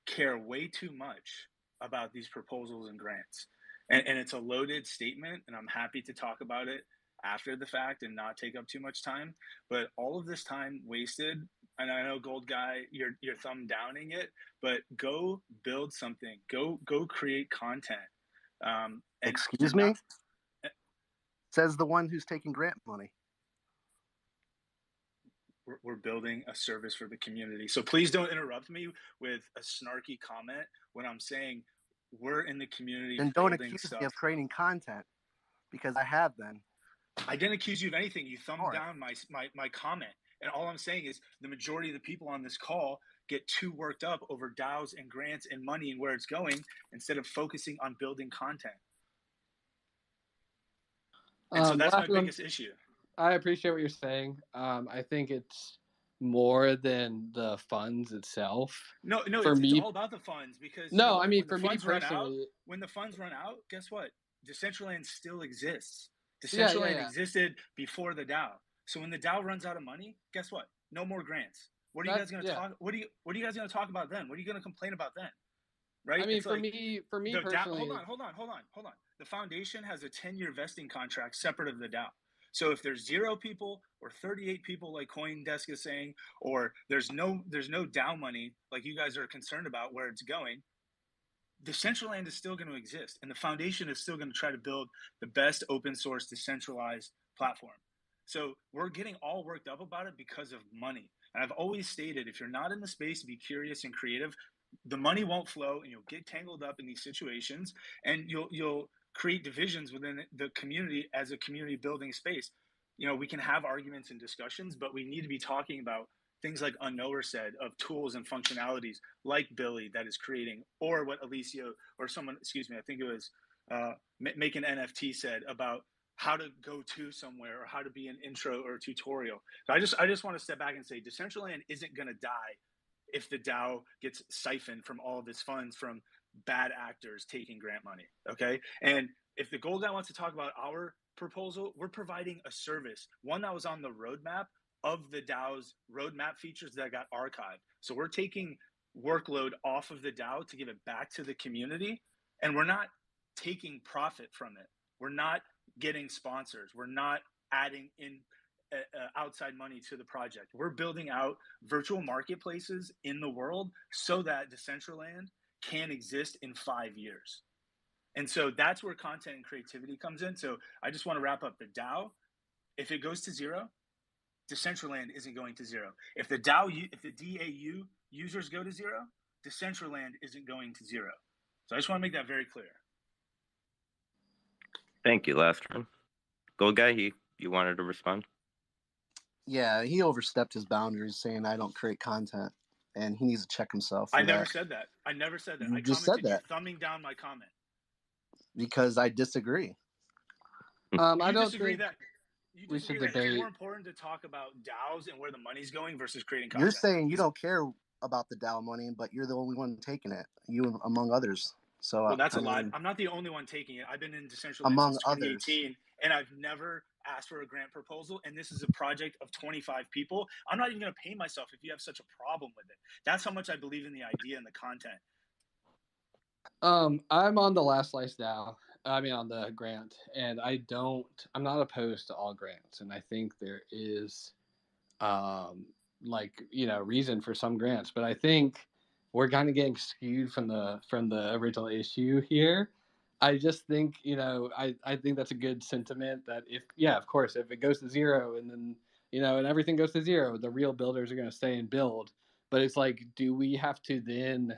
care way too much about these proposals and grants. And it's a loaded statement, and I'm happy to talk about it after the fact and not take up too much time. But all of this time wasted, and I know Gold Guy, you're thumb downing it, but go build something. Go create content. Excuse me? Says the one who's taking grant money. We're building a service for the community. So please don't interrupt me with a snarky comment when I'm saying we're in the community. And don't accuse me of creating content, because I have been. I didn't accuse you of anything. You thumbed down my comment. And all I'm saying is the majority of the people on this call get too worked up over DAOs and grants and money and where it's going instead of focusing on building content. And so that's my biggest issue. I appreciate what you're saying. I think it's more than the funds itself. No, for it's all about the funds, because I mean, for me personally, when the funds run out, guess what? Decentraland still exists. Decentraland existed before the DAO. So when the DAO runs out of money, guess what? No more grants. What are you guys going to talk? What are you guys going to talk about then? What are you going to complain about then? Right? I mean, for me personally, hold on. The foundation has a 10-year vesting contract separate of the DAO. So if there's 0 people or 38 people, like CoinDesk is saying, or there's no DAO money like you guys are concerned about where it's going, Decentraland is still going to exist, and the foundation is still going to try to build the best open source decentralized platform. So we're getting all worked up about it because of money. And I've always stated, if you're not in the space to be curious and creative, the money won't flow, and you'll get tangled up in these situations, and you'll create divisions within the community as a community building space. You know, we can have arguments and discussions, but we need to be talking about things like Unknower said, of tools and functionalities like Billy that is creating, or what Alicia or someone, excuse me, I think it was Make an NFT said about how to go to somewhere or how to be an intro or a tutorial. So I just want to step back and say Decentraland isn't going to die if the DAO gets siphoned from all of its funds from bad actors taking grant money. Okay. And if the Gold Guy wants to talk about our proposal, we're providing a service, one that was on the roadmap of the DAO's roadmap features that got archived. So we're taking workload off of the DAO to give it back to the community. And we're not taking profit from it. We're not getting sponsors. We're not adding in outside money to the project. We're building out virtual marketplaces in the world so that Decentraland can exist in 5 years. And so that's where content and creativity comes in. So I just want to wrap up the DAO. If it goes to 0, Decentraland isn't going to 0. If the DAO, if the DAU users go to 0, Decentraland isn't going to 0. So I just want to make that very clear. Thank you, Lastrum. Gold Guy, you wanted to respond? Yeah, he overstepped his boundaries saying I don't create content, and he needs to check himself. I never said that. I just said that. You're thumbing down my comment. Because I disagree. I don't disagree think that we should that debate. It's more important to talk about DAOs and where the money's going versus creating You're content. saying you don't care about the DAO money, but you're the only one taking it, you among others. So, Well, that's I a lie. mean, I'm not the only one taking it. I've been in Decentraland among since others. 2018, and I've never asked for a grant proposal. And this is a project of 25 people. I'm not even going to pay myself if you have such a problem with it. That's how much I believe in the idea and the content. I'm on the Last Slice now. I mean, on the grant, and I'm not opposed to all grants, and I think there is, reason for some grants, but I think we're kind of getting skewed from the original issue here. I just think, I think that's a good sentiment that of course, if it goes to zero and then, and everything goes to zero, the real builders are going to stay and build. But it's like, do we have to then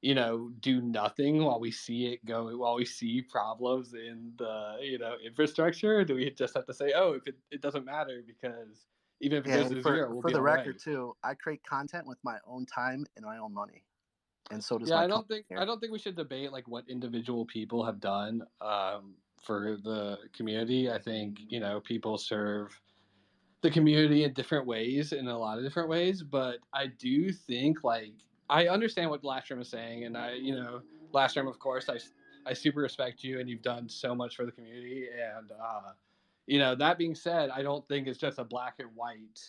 do nothing while we see it go, while we see problems in the, infrastructure? Or do we just have to say, oh, if it doesn't matter because even if it Yeah, goes and to for zero, we'll for be the all right? record too, I create content with my own time and my own money, and so does Yeah, my I don't company think I here. don't think we should debate like what individual people have done for the community. I think people serve the community in different ways, in a lot of different ways. But I do think like I understand what Lastrom is saying, and Lastrom, of course, I super respect you, and you've done so much for the community. And that being said, I don't think it's just a black and white.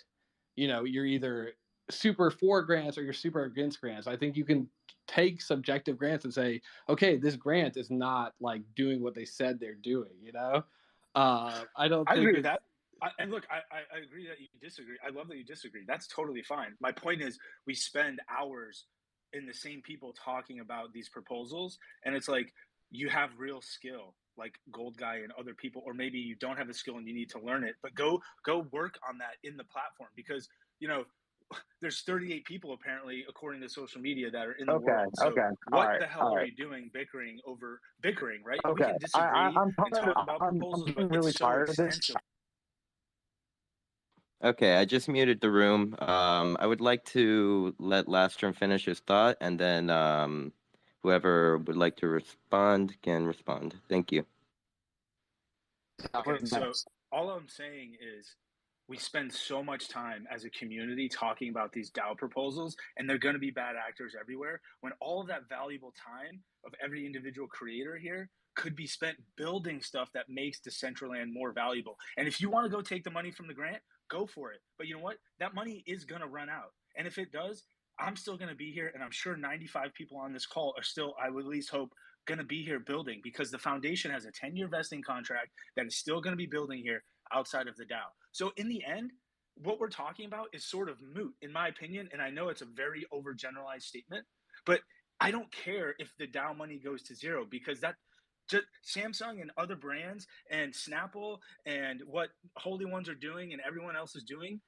You're either super for grants or you're super against grants. I think you can take subjective grants and say, okay, this grant is not like doing what they said they're doing. I don't I think agree with it's. that. And look, I agree that you disagree. I love that you disagree. That's totally fine. My point is, we spend hours in the same people talking about these proposals, and it's like you have real skill, like Gold Guy and other people, or maybe you don't have the skill and you need to learn it. But go work on that in the platform because there's 38 people apparently, according to social media, that are in the Okay. world. So Okay. All what right. the hell All are right. we doing bickering over bickering, right? We Okay. can disagree I'm and tired. talk about I'm proposals, but getting really it's so tired of this. extensive. Okay, I just muted the room. I would like to let Lastrom finish his thought, and then whoever would like to respond can respond. Thank you. Okay, so all I'm saying is we spend so much time as a community talking about these DAO proposals, and they're going to be bad actors everywhere. When all of that valuable time of every individual creator here could be spent building stuff that makes Decentraland more valuable. And if you want to go take the money from the grant, go for it. But you know what? That money is going to run out. And if it does, I'm still going to be here. And I'm sure 95 people on this call are still, I would at least hope, going to be here building because the foundation has a 10-year vesting contract that is still going to be building here outside of the DAO. So in the end, what we're talking about is sort of moot, in my opinion. And I know it's a very overgeneralized statement, but I don't care if the DAO money goes to zero because that just Samsung and other brands and Snapple and what Holy Ones are doing and everyone else is doing,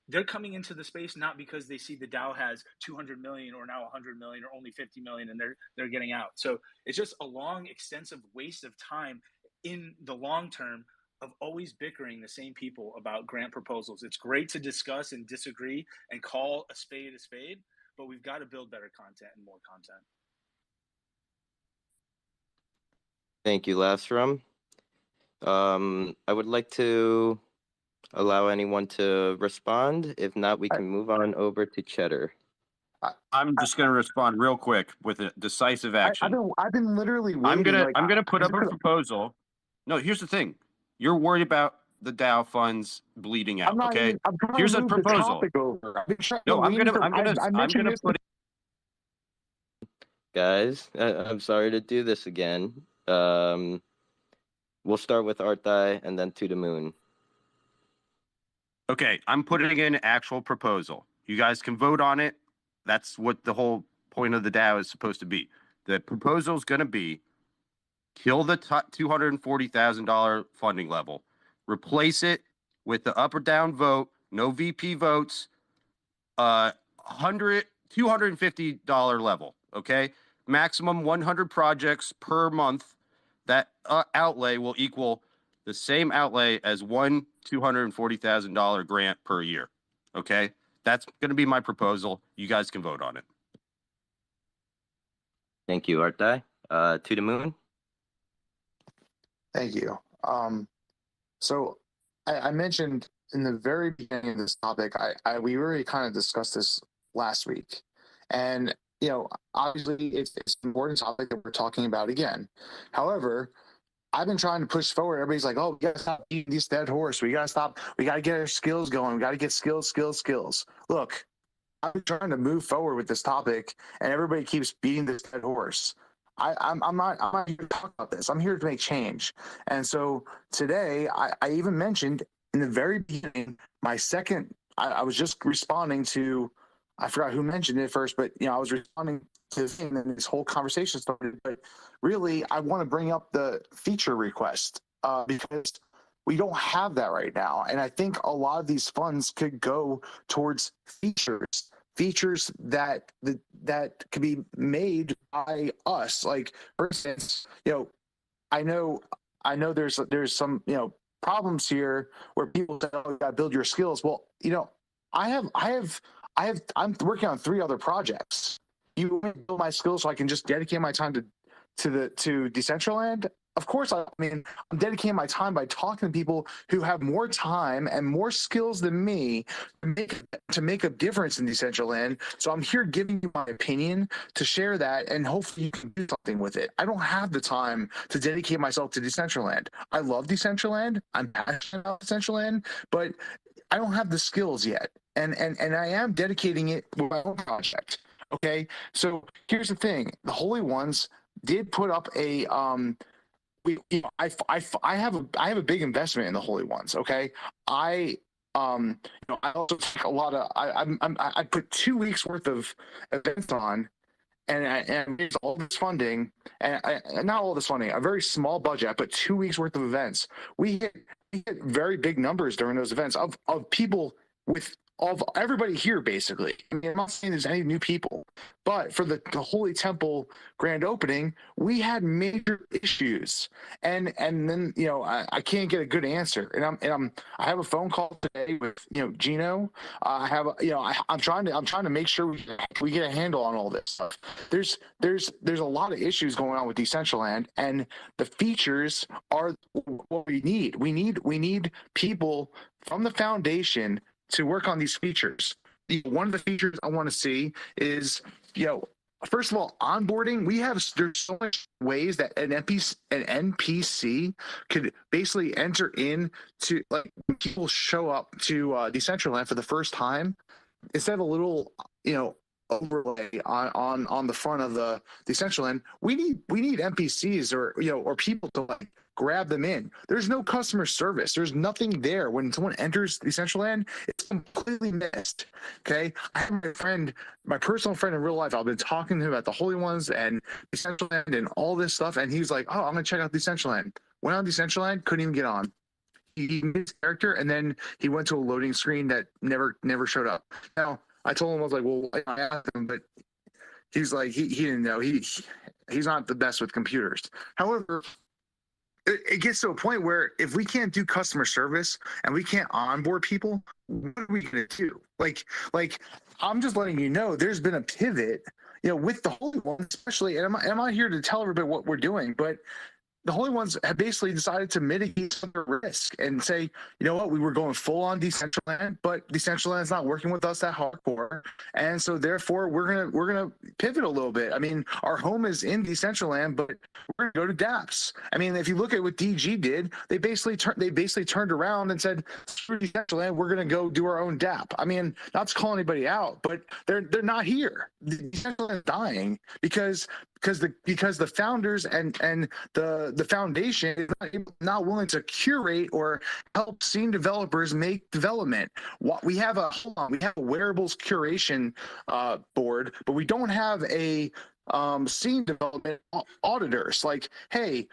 they're coming into the space not because they see the DAO has 200 million or now 100 million or only 50 million and they're getting out. So it's just a long, extensive waste of time in the long term of always bickering the same people about grant proposals. It's great to discuss and disagree and call a spade, but we've got to build better content and more content. Thank you, Lastrom. I would like to allow anyone to respond. If not, we can move on over to Cheddar. I'm just going to respond real quick with a decisive action. I've been literally I'm waiting. gonna put up a proposal. No, here's the thing. You're worried about the DAO funds bleeding out. Okay. I'm trying Here's to a move the proposal. topic over. I've been trying to No, I'm wait gonna for- I'm gonna I I'm mentioned gonna this. put it. Guys, I'm sorry to do this again. We'll start with Arthai and then to the moon. Okay, I'm putting in an actual proposal. You guys can vote on it. That's what the whole point of the DAO is supposed to be. The proposal is going to be kill the $240,000 funding level, replace it with the up or down vote, no VP votes, $250 level. Okay, maximum 100 projects per month. That outlay will equal the same outlay as one $240,000 grant per year. Okay, that's going to be my proposal. You guys can vote on it. Thank you, Arthai. To the moon. Thank you. So I mentioned in the very beginning of this topic, we already kind of discussed this last week, and obviously it's an important topic that we're talking about again. However, I've been trying to push forward. Everybody's like, "Oh, we gotta stop beating this dead horse. We gotta stop. We gotta get our skills going. We gotta get skills, skills, skills." Look, I'm trying to move forward with this topic, and everybody keeps beating this dead horse. I'm not here to talk about this. I'm here to make change. And so today, I even mentioned in the very beginning, my second. I was just responding to. I forgot who mentioned it first, but I was responding to the thing, and this whole conversation started. But really, I want to bring up the feature request because we don't have that right now, and I think a lot of these funds could go towards features that could be made by us. Like, for instance, I know there's some problems here where people say, "Oh, you got to build your skills." Well, I'm working on 3 other projects. You want to build my skills so I can just dedicate my time to Decentraland? Of course, I'm dedicating my time by talking to people who have more time and more skills than me to make a difference in Decentraland. So I'm here giving you my opinion to share that, and hopefully you can do something with it. I don't have the time to dedicate myself to Decentraland. I love Decentraland. I'm passionate about Decentraland, but I don't have the skills yet. And I am dedicating it with my own project. Okay, so here's the thing: the Holy Ones did put up a I have a big investment in the Holy Ones. Okay, I also take a lot of I put 2 weeks worth of events on, and raised all this funding, and not all this funding, a very small budget. I put 2 weeks worth of events. We hit very big numbers during those events of people with of everybody here, basically. I mean, I'm not saying there's any new people, but for the Holy Temple grand opening, we had major issues, and then I can't get a good answer, and I have a phone call today with Gino. I have I'm trying to make sure we get a handle on all this stuff. There's a lot of issues going on with Decentraland, and the features are what we need. We need people from the foundation to work on these features. One of the features I want to see is, first of all, onboarding. There's so much ways that an NPC could basically enter in to, like, when people show up to Decentraland for the first time, instead of a little overlay on the front of the Decentraland, we need NPCs or people to, like, grab them in. There's no customer service. There's nothing there when someone enters Decentraland. It's completely missed. Okay, I have my personal friend in real life. I've been talking to him about the Holy Ones and Decentraland and all this stuff, and he's like, "Oh, I'm gonna check out Decentraland." Went on Decentraland, couldn't even get on. He made his character, and then he went to a loading screen that never showed up. Now, I told him, I was like, "Well, I asked him," but he's like, he didn't know. He's not the best with computers. However, it gets to a point where if we can't do customer service and we can't onboard people, what are we going to do? Like, I'm just letting you know, there's been a pivot, with the Holy Ones, especially, and I'm not here to tell everybody what we're doing, but the Holy Ones have basically decided to mitigate some of the risk and say, you know what, we were going full on Decentraland, but Decentraland is not working with us that hardcore, and so therefore we're gonna pivot a little bit. I mean, our home is in Decentraland, but we're gonna go to DApps. I mean, if you look at what DG did, they basically turned around and said, screw Decentraland, we're gonna go do our own DApp. I mean, not to call anybody out, but they're not here. Decentraland is dying because the founders and the foundation is not willing to curate or help scene developers make development. We have a wearables curation board, but we don't have a scene development auditors. Like, hey,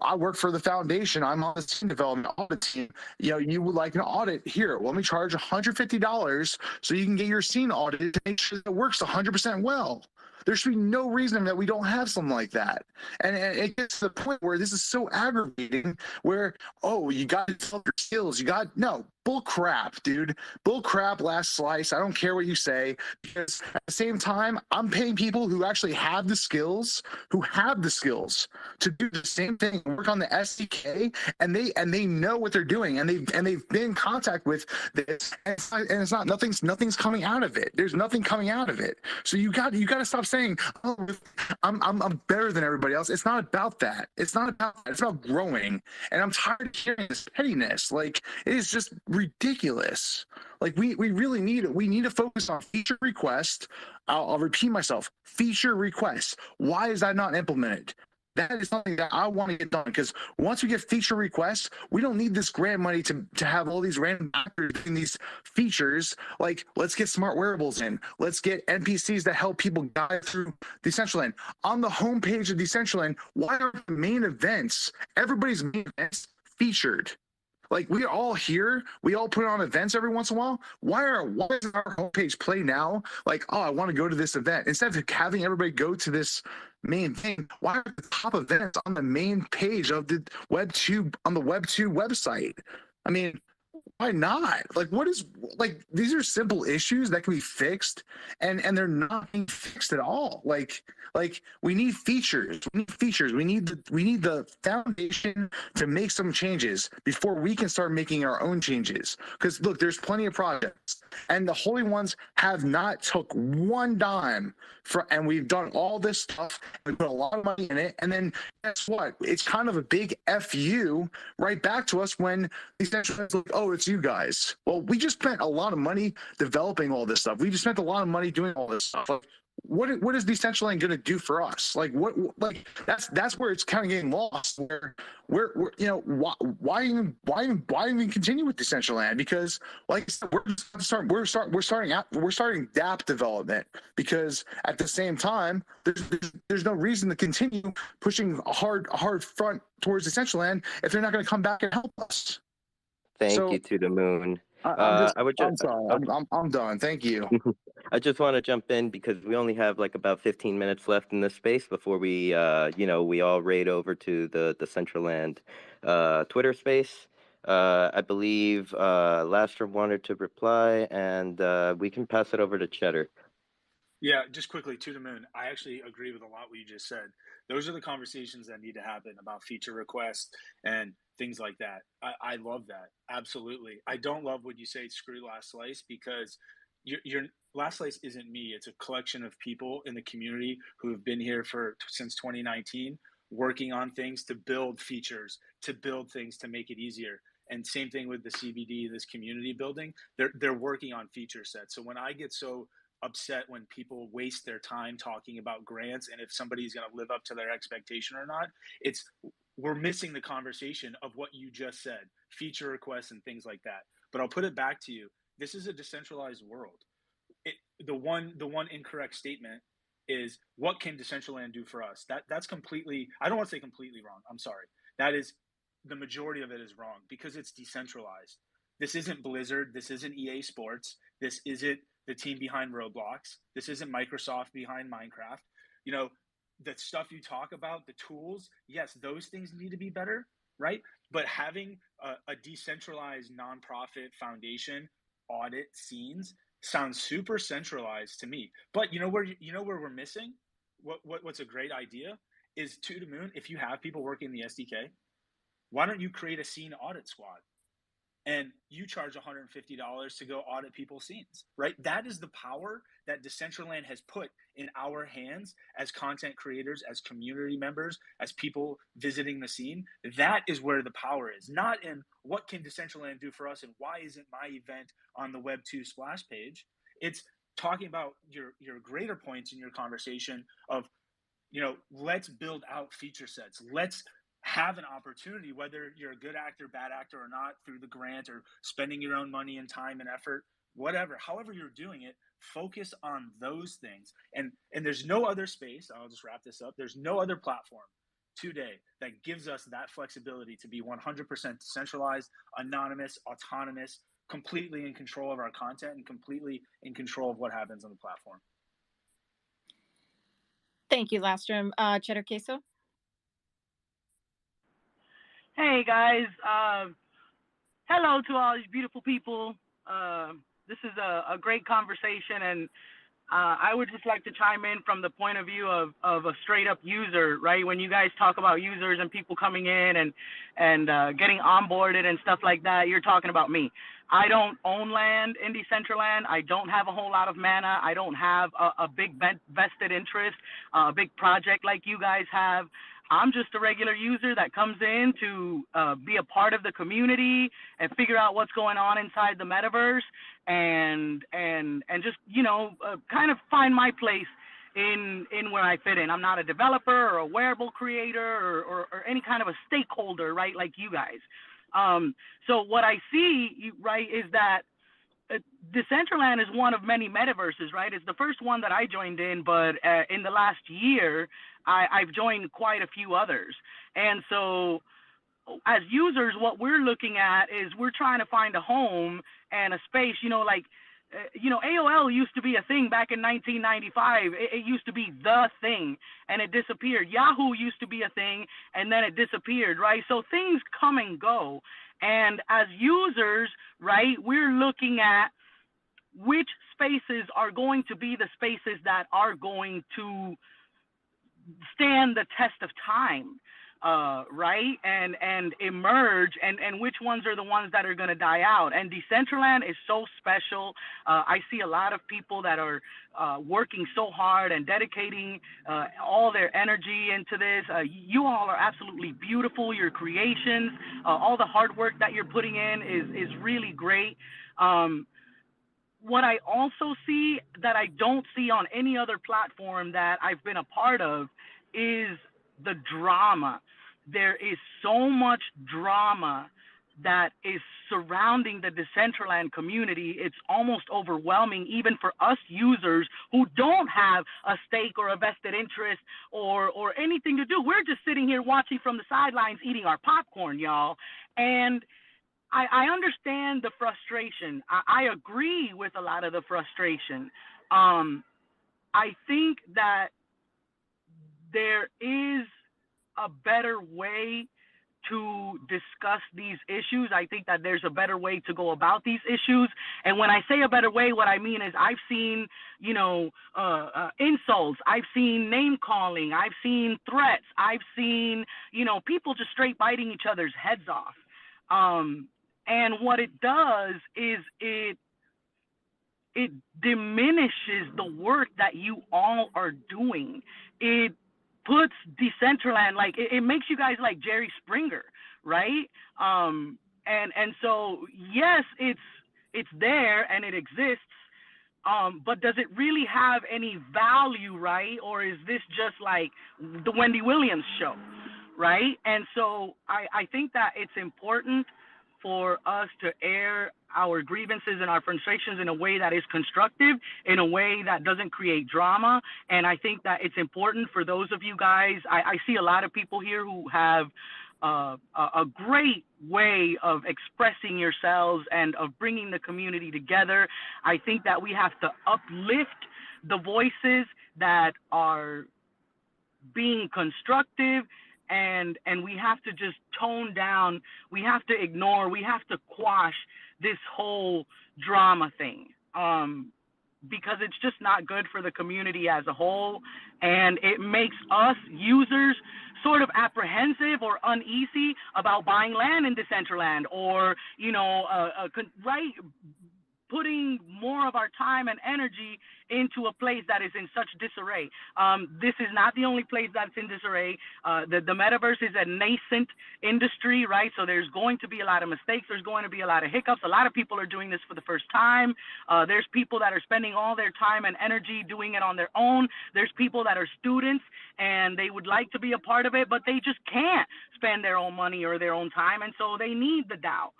I work for the foundation. I'm on the scene development audit team. You would like an audit here. Well, let me charge $150 so you can get your scene audited to make sure that it works 100% well. There should be no reason that we don't have something like that. And it gets to the point where this is so aggravating where, oh, you got to develop your skills. No, bull crap, dude. Bull crap, Last Slice. I don't care what you say, because at the same time, I'm paying people who actually have the skills, to do the same thing, work on the SDK, and they know what they're doing, and they've been in contact with this, and it's not nothing's coming out of it. There's nothing coming out of it. So you got to stop saying, oh, I'm better than everybody else. It's not about that. It's not about that. It's about growing. And I'm tired of hearing this pettiness. Like, it is just ridiculous. Like, we really need to focus on feature request. I'll repeat myself. Feature requests. Why is that not implemented? That is something that I want to get done, because once we get feature requests, we don't need this grant money to have all these random actors doing these features. Like, let's get smart wearables in. Let's get NPCs that help people guide through Decentraland. On the homepage of Decentraland, why aren't the main events, everybody's main events, featured? Like, we are all here. We all put on events every once in a while. Why doesn't our homepage play now? Like, oh, I want to go to this event. Instead of having everybody go to this main thing, why are the top events on the main page of the Web2 on the Web2 website? I mean, why not? Like, these are simple issues that can be fixed, and they're not being fixed at all. Like we need features. We need the foundation to make some changes before we can start making our own changes. Because look, there's plenty of projects, and the Holy Ones have not took one dime and we've done all this stuff. We put a lot of money in it, and then guess what? It's kind of a big FU right back to us when these like, oh, it's you guys. Well, we just spent a lot of money developing all this stuff. We just spent a lot of money doing all this stuff. Like, what is Decentraland going to do for us? Like, that's where it's kind of getting lost. Where we're why even continue with Decentraland? Because, like I said, we're starting DApp development, because at the same time there's no reason to continue pushing a hard front towards Decentraland if they're not going to come back and help us. Thank you, To the Moon. I'm sorry. I'm done. Thank you. I just want to jump in because we only have like about 15 minutes left in this space before we, we all raid over to the Decentraland Twitter space. I believe Lastrom wanted to reply, and we can pass it over to Cheddar. Yeah, just quickly, To the Moon. I actually agree with a lot what you just said. Those are the conversations that need to happen about feature requests and things like that. I love that. Absolutely. I don't love when you say screw Last Slice, because your Last Slice isn't me. It's a collection of people in the community who have been here since 2019, working on things to build features, to build things to make it easier. And same thing with the CBD, this community building. They're working on feature sets. So when I get so upset when people waste their time talking about grants and if somebody's going to live up to their expectation or not, we're missing the conversation of what you just said, feature requests and things like that. But I'll put it back to you. This is a decentralized world. The one incorrect statement is, what can Decentraland do for us? That's completely, I don't want to say completely wrong. I'm sorry. That is, the majority of it is wrong, because it's decentralized. This isn't Blizzard. This isn't EA Sports. This isn't the team behind Roblox. This isn't Microsoft behind Minecraft. The stuff you talk about, the tools, yes, those things need to be better, right? But having a decentralized nonprofit foundation audit scenes sounds super centralized to me. But you know where we're missing? What's a great idea is, To the Moon, if you have people working in the SDK, why don't you create a scene audit squad? And you charge $150 to go audit people's scenes, right? That is the power that Decentraland has put in our hands as content creators, as community members, as people visiting the scene. That is where the power is, not in what can Decentraland do for us and why isn't my event on the Web2 splash page. It's talking about your greater points in your conversation of, let's build out feature sets. Let's have an opportunity, whether you're a good actor, bad actor or not, through the grant or spending your own money and time and effort, whatever, however you're doing it, focus on those things. And there's no other space, I'll just wrap this up, there's no other platform today that gives us that flexibility to be 100% decentralized, anonymous, autonomous, completely in control of our content and completely in control of what happens on the platform. Thank you, Lastrom. Cheddar Queso? Hey guys, hello to all these beautiful people. This is a great conversation, and I would just like to chime in from the point of view of a straight up user, right? When you guys talk about users and people coming in and getting onboarded and stuff like that, you're talking about me. I don't own land in Decentraland. I don't have a whole lot of mana. I don't have a big vested interest, a big project like you guys have. I'm just a regular user that comes in to be a part of the community and figure out what's going on inside the metaverse and just kind of find my place in where I fit in. I'm not a developer or a wearable creator or any kind of a stakeholder, right, like you guys. So what I see, right, is that Decentraland is one of many metaverses, right? It's the first one that I joined in, but in the last year, I've joined quite a few others. And so as users, what we're looking at is we're trying to find a home and a space, AOL used to be a thing back in 1995. It used to be the thing, and it disappeared. Yahoo used to be a thing, and then it disappeared, right? So things come and go. And as users, right, we're looking at which spaces are going to be the spaces that are going to stand the test of time, right, and emerge, and which ones are the ones that are going to die out. And Decentraland is so special. I see a lot of people that are working so hard and dedicating all their energy into this. You all are absolutely beautiful. Your creations, all the hard work that you're putting in is really great. What I also see that I don't see on any other platform that I've been a part of is the drama. There is so much drama that is surrounding the Decentraland community. It's almost overwhelming, even for us users who don't have a stake or a vested interest or anything to do. We're just sitting here watching from the sidelines, eating our popcorn, y'all. And I understand the frustration. I agree with a lot of the frustration. I think that there is a better way to discuss these issues. I think that there's a better way to go about these issues. And when I say a better way, what I mean is I've seen, insults. I've seen name calling. I've seen threats. I've seen, people just straight biting each other's heads off. And what it does is it diminishes the work that you all are doing. It puts Decentraland, like, it makes you guys like Jerry Springer, right? And so, yes, it's there and it exists, but does it really have any value, right? Or is this just like the Wendy Williams show, right? And so I think that it's important for us to air our grievances and our frustrations in a way that is constructive, in a way that doesn't create drama. And I think that it's important for those of you guys. I see a lot of people here who have a great way of expressing yourselves and of bringing the community together. I think that we have to uplift the voices that are being constructive, and we have to just tone down, we have to ignore, we have to quash this whole drama thing, because it's just not good for the community as a whole, and it makes us users sort of apprehensive or uneasy about buying land in Decentraland, or right, putting more of our time and energy into a place that is in such disarray. This is not the only place that's in disarray. The metaverse is a nascent industry, right? So there's going to be a lot of mistakes. There's going to be a lot of hiccups. A lot of people are doing this for the first time. There's people that are spending all their time and energy doing it on their own. There's people that are students and they would like to be a part of it, but they just can't spend their own money or their own time, and so they need the DAO.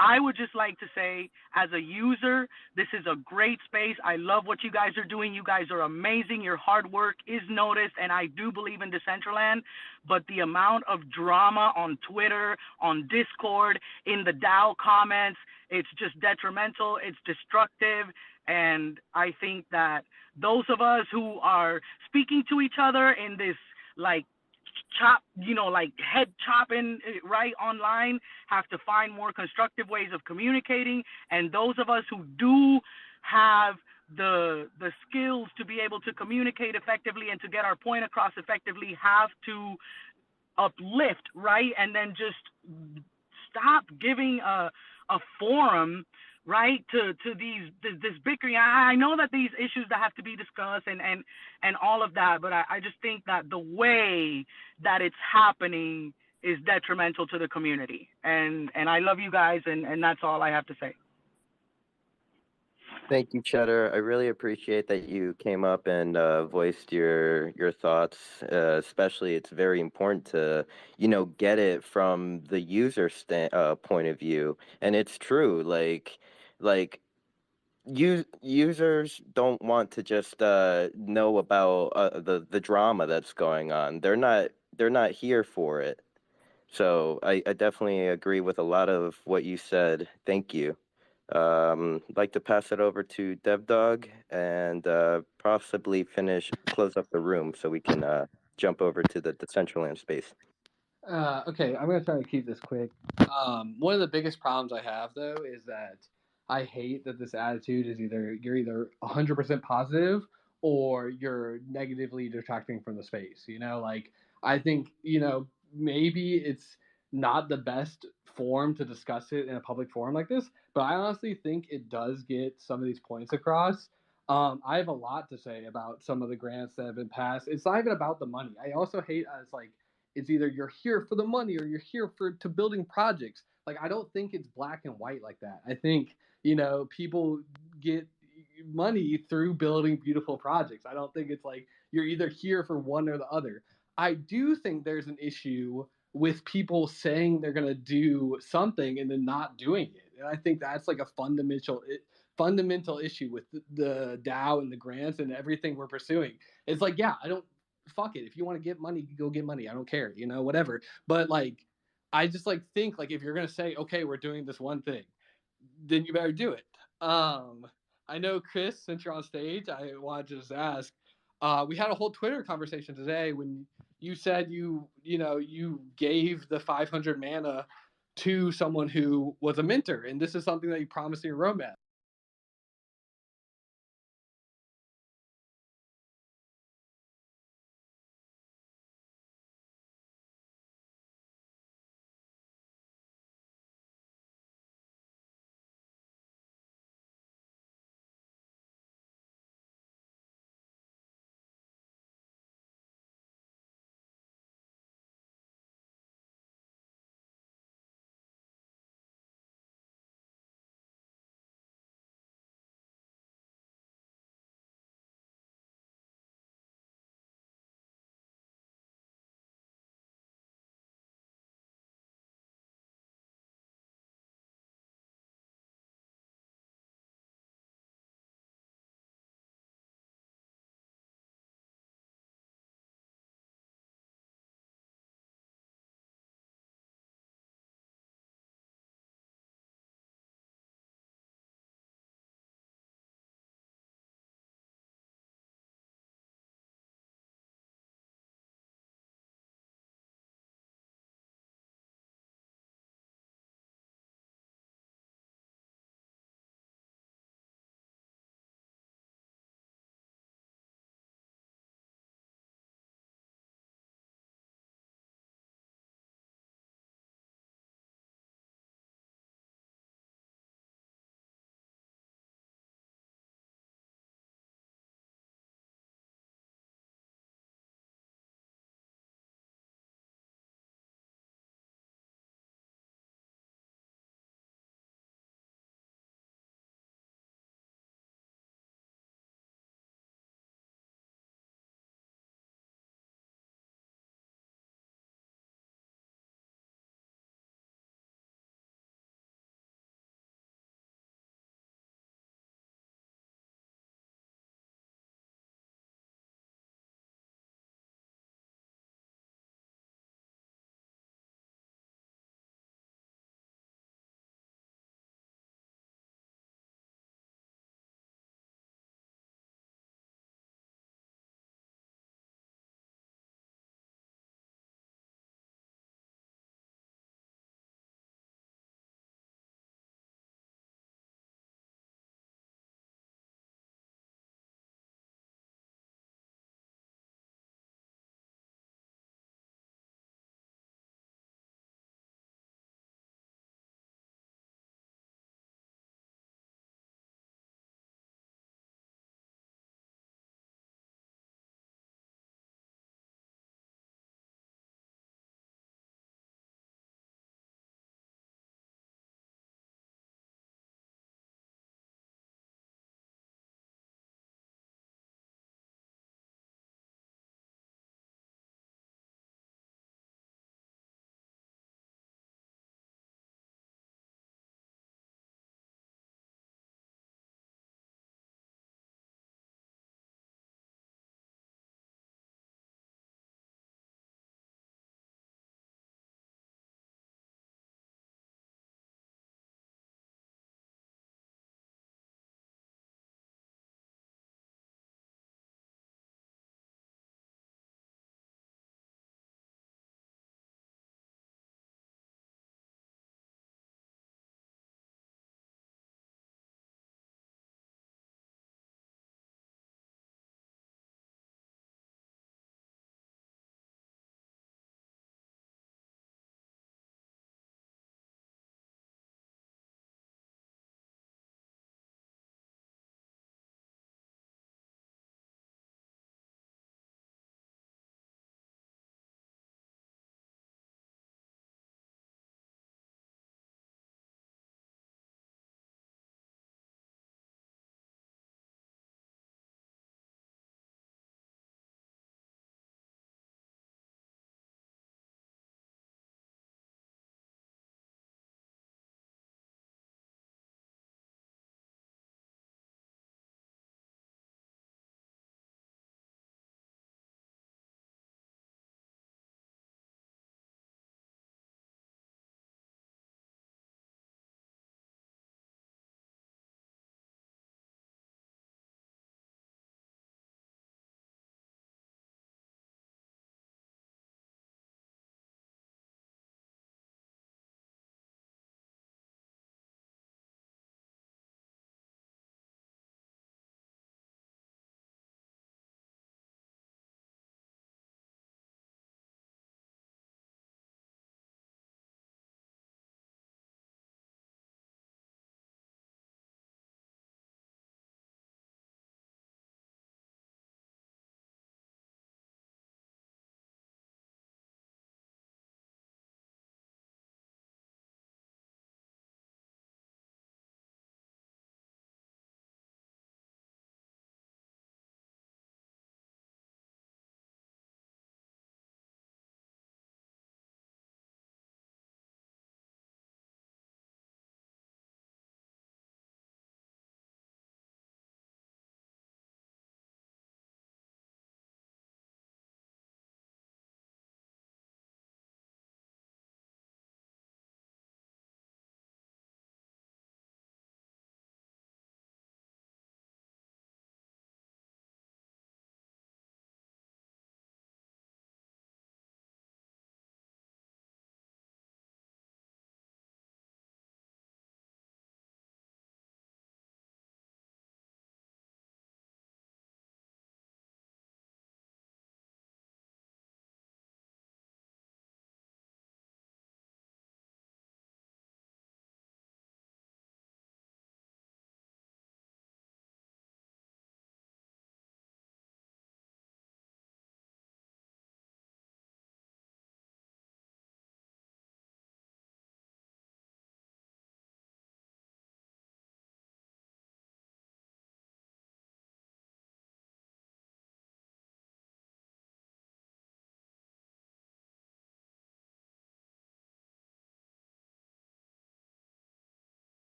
I would just like to say, as a user, this is a great space. I love what you guys are doing. You guys are amazing. Your hard work is noticed, and I do believe in Decentraland. But the amount of drama on Twitter, on Discord, in the DAO comments, it's just detrimental. It's destructive. And I think that those of us who are speaking to each other in this, like, chop, like head chopping, right, online, have to find more constructive ways of communicating. And those of us who do have the skills to be able to communicate effectively and to get our point across effectively have to uplift, right? And then just stop giving a forum, right, to this bickering. I know that these issues that have to be discussed and all of that, but I just think that the way that it's happening is detrimental to the community. And I love you guys, and that's all I have to say. Thank you, Cheddar. I really appreciate that you came up and voiced your thoughts. Especially, it's very important to get it from the user point of view, and it's true. Like users don't want to just know about the drama that's going on. They're not here for it. So I definitely agree with a lot of what you said. Thank you. I'd like to pass it over to DevDog and possibly close up the room so we can jump over to the Decentraland space. Okay, I'm gonna try to keep this quick. One of the biggest problems I have though is that I hate that this attitude is you're either 100% positive or you're negatively detracting from the space. Like I think maybe it's not the best form to discuss it in a public forum like this, but I honestly think it does get some of these points across. I have a lot to say about some of the grants that have been passed. It's not even about the money. I also hate it's like it's either you're here for the money or you're here to building projects. Like I don't think it's black and white like that. I think people get money through building beautiful projects. I don't think it's like you're either here for one or the other. I do think there's an issue with people saying they're going to do something and then not doing it. And I think that's like a fundamental issue with the DAO and the grants and everything we're pursuing. It's like, yeah, I don't fuck it. If you want to get money, go get money. I don't care, whatever. But like, I just think if you're gonna say, okay, we're doing this one thing, then you better do it. I know Chris, since you're on stage, I wanted to just ask. We had a whole Twitter conversation today when you said you gave the 500 mana to someone who was a mentor, and this is something that you promised in your roadmap.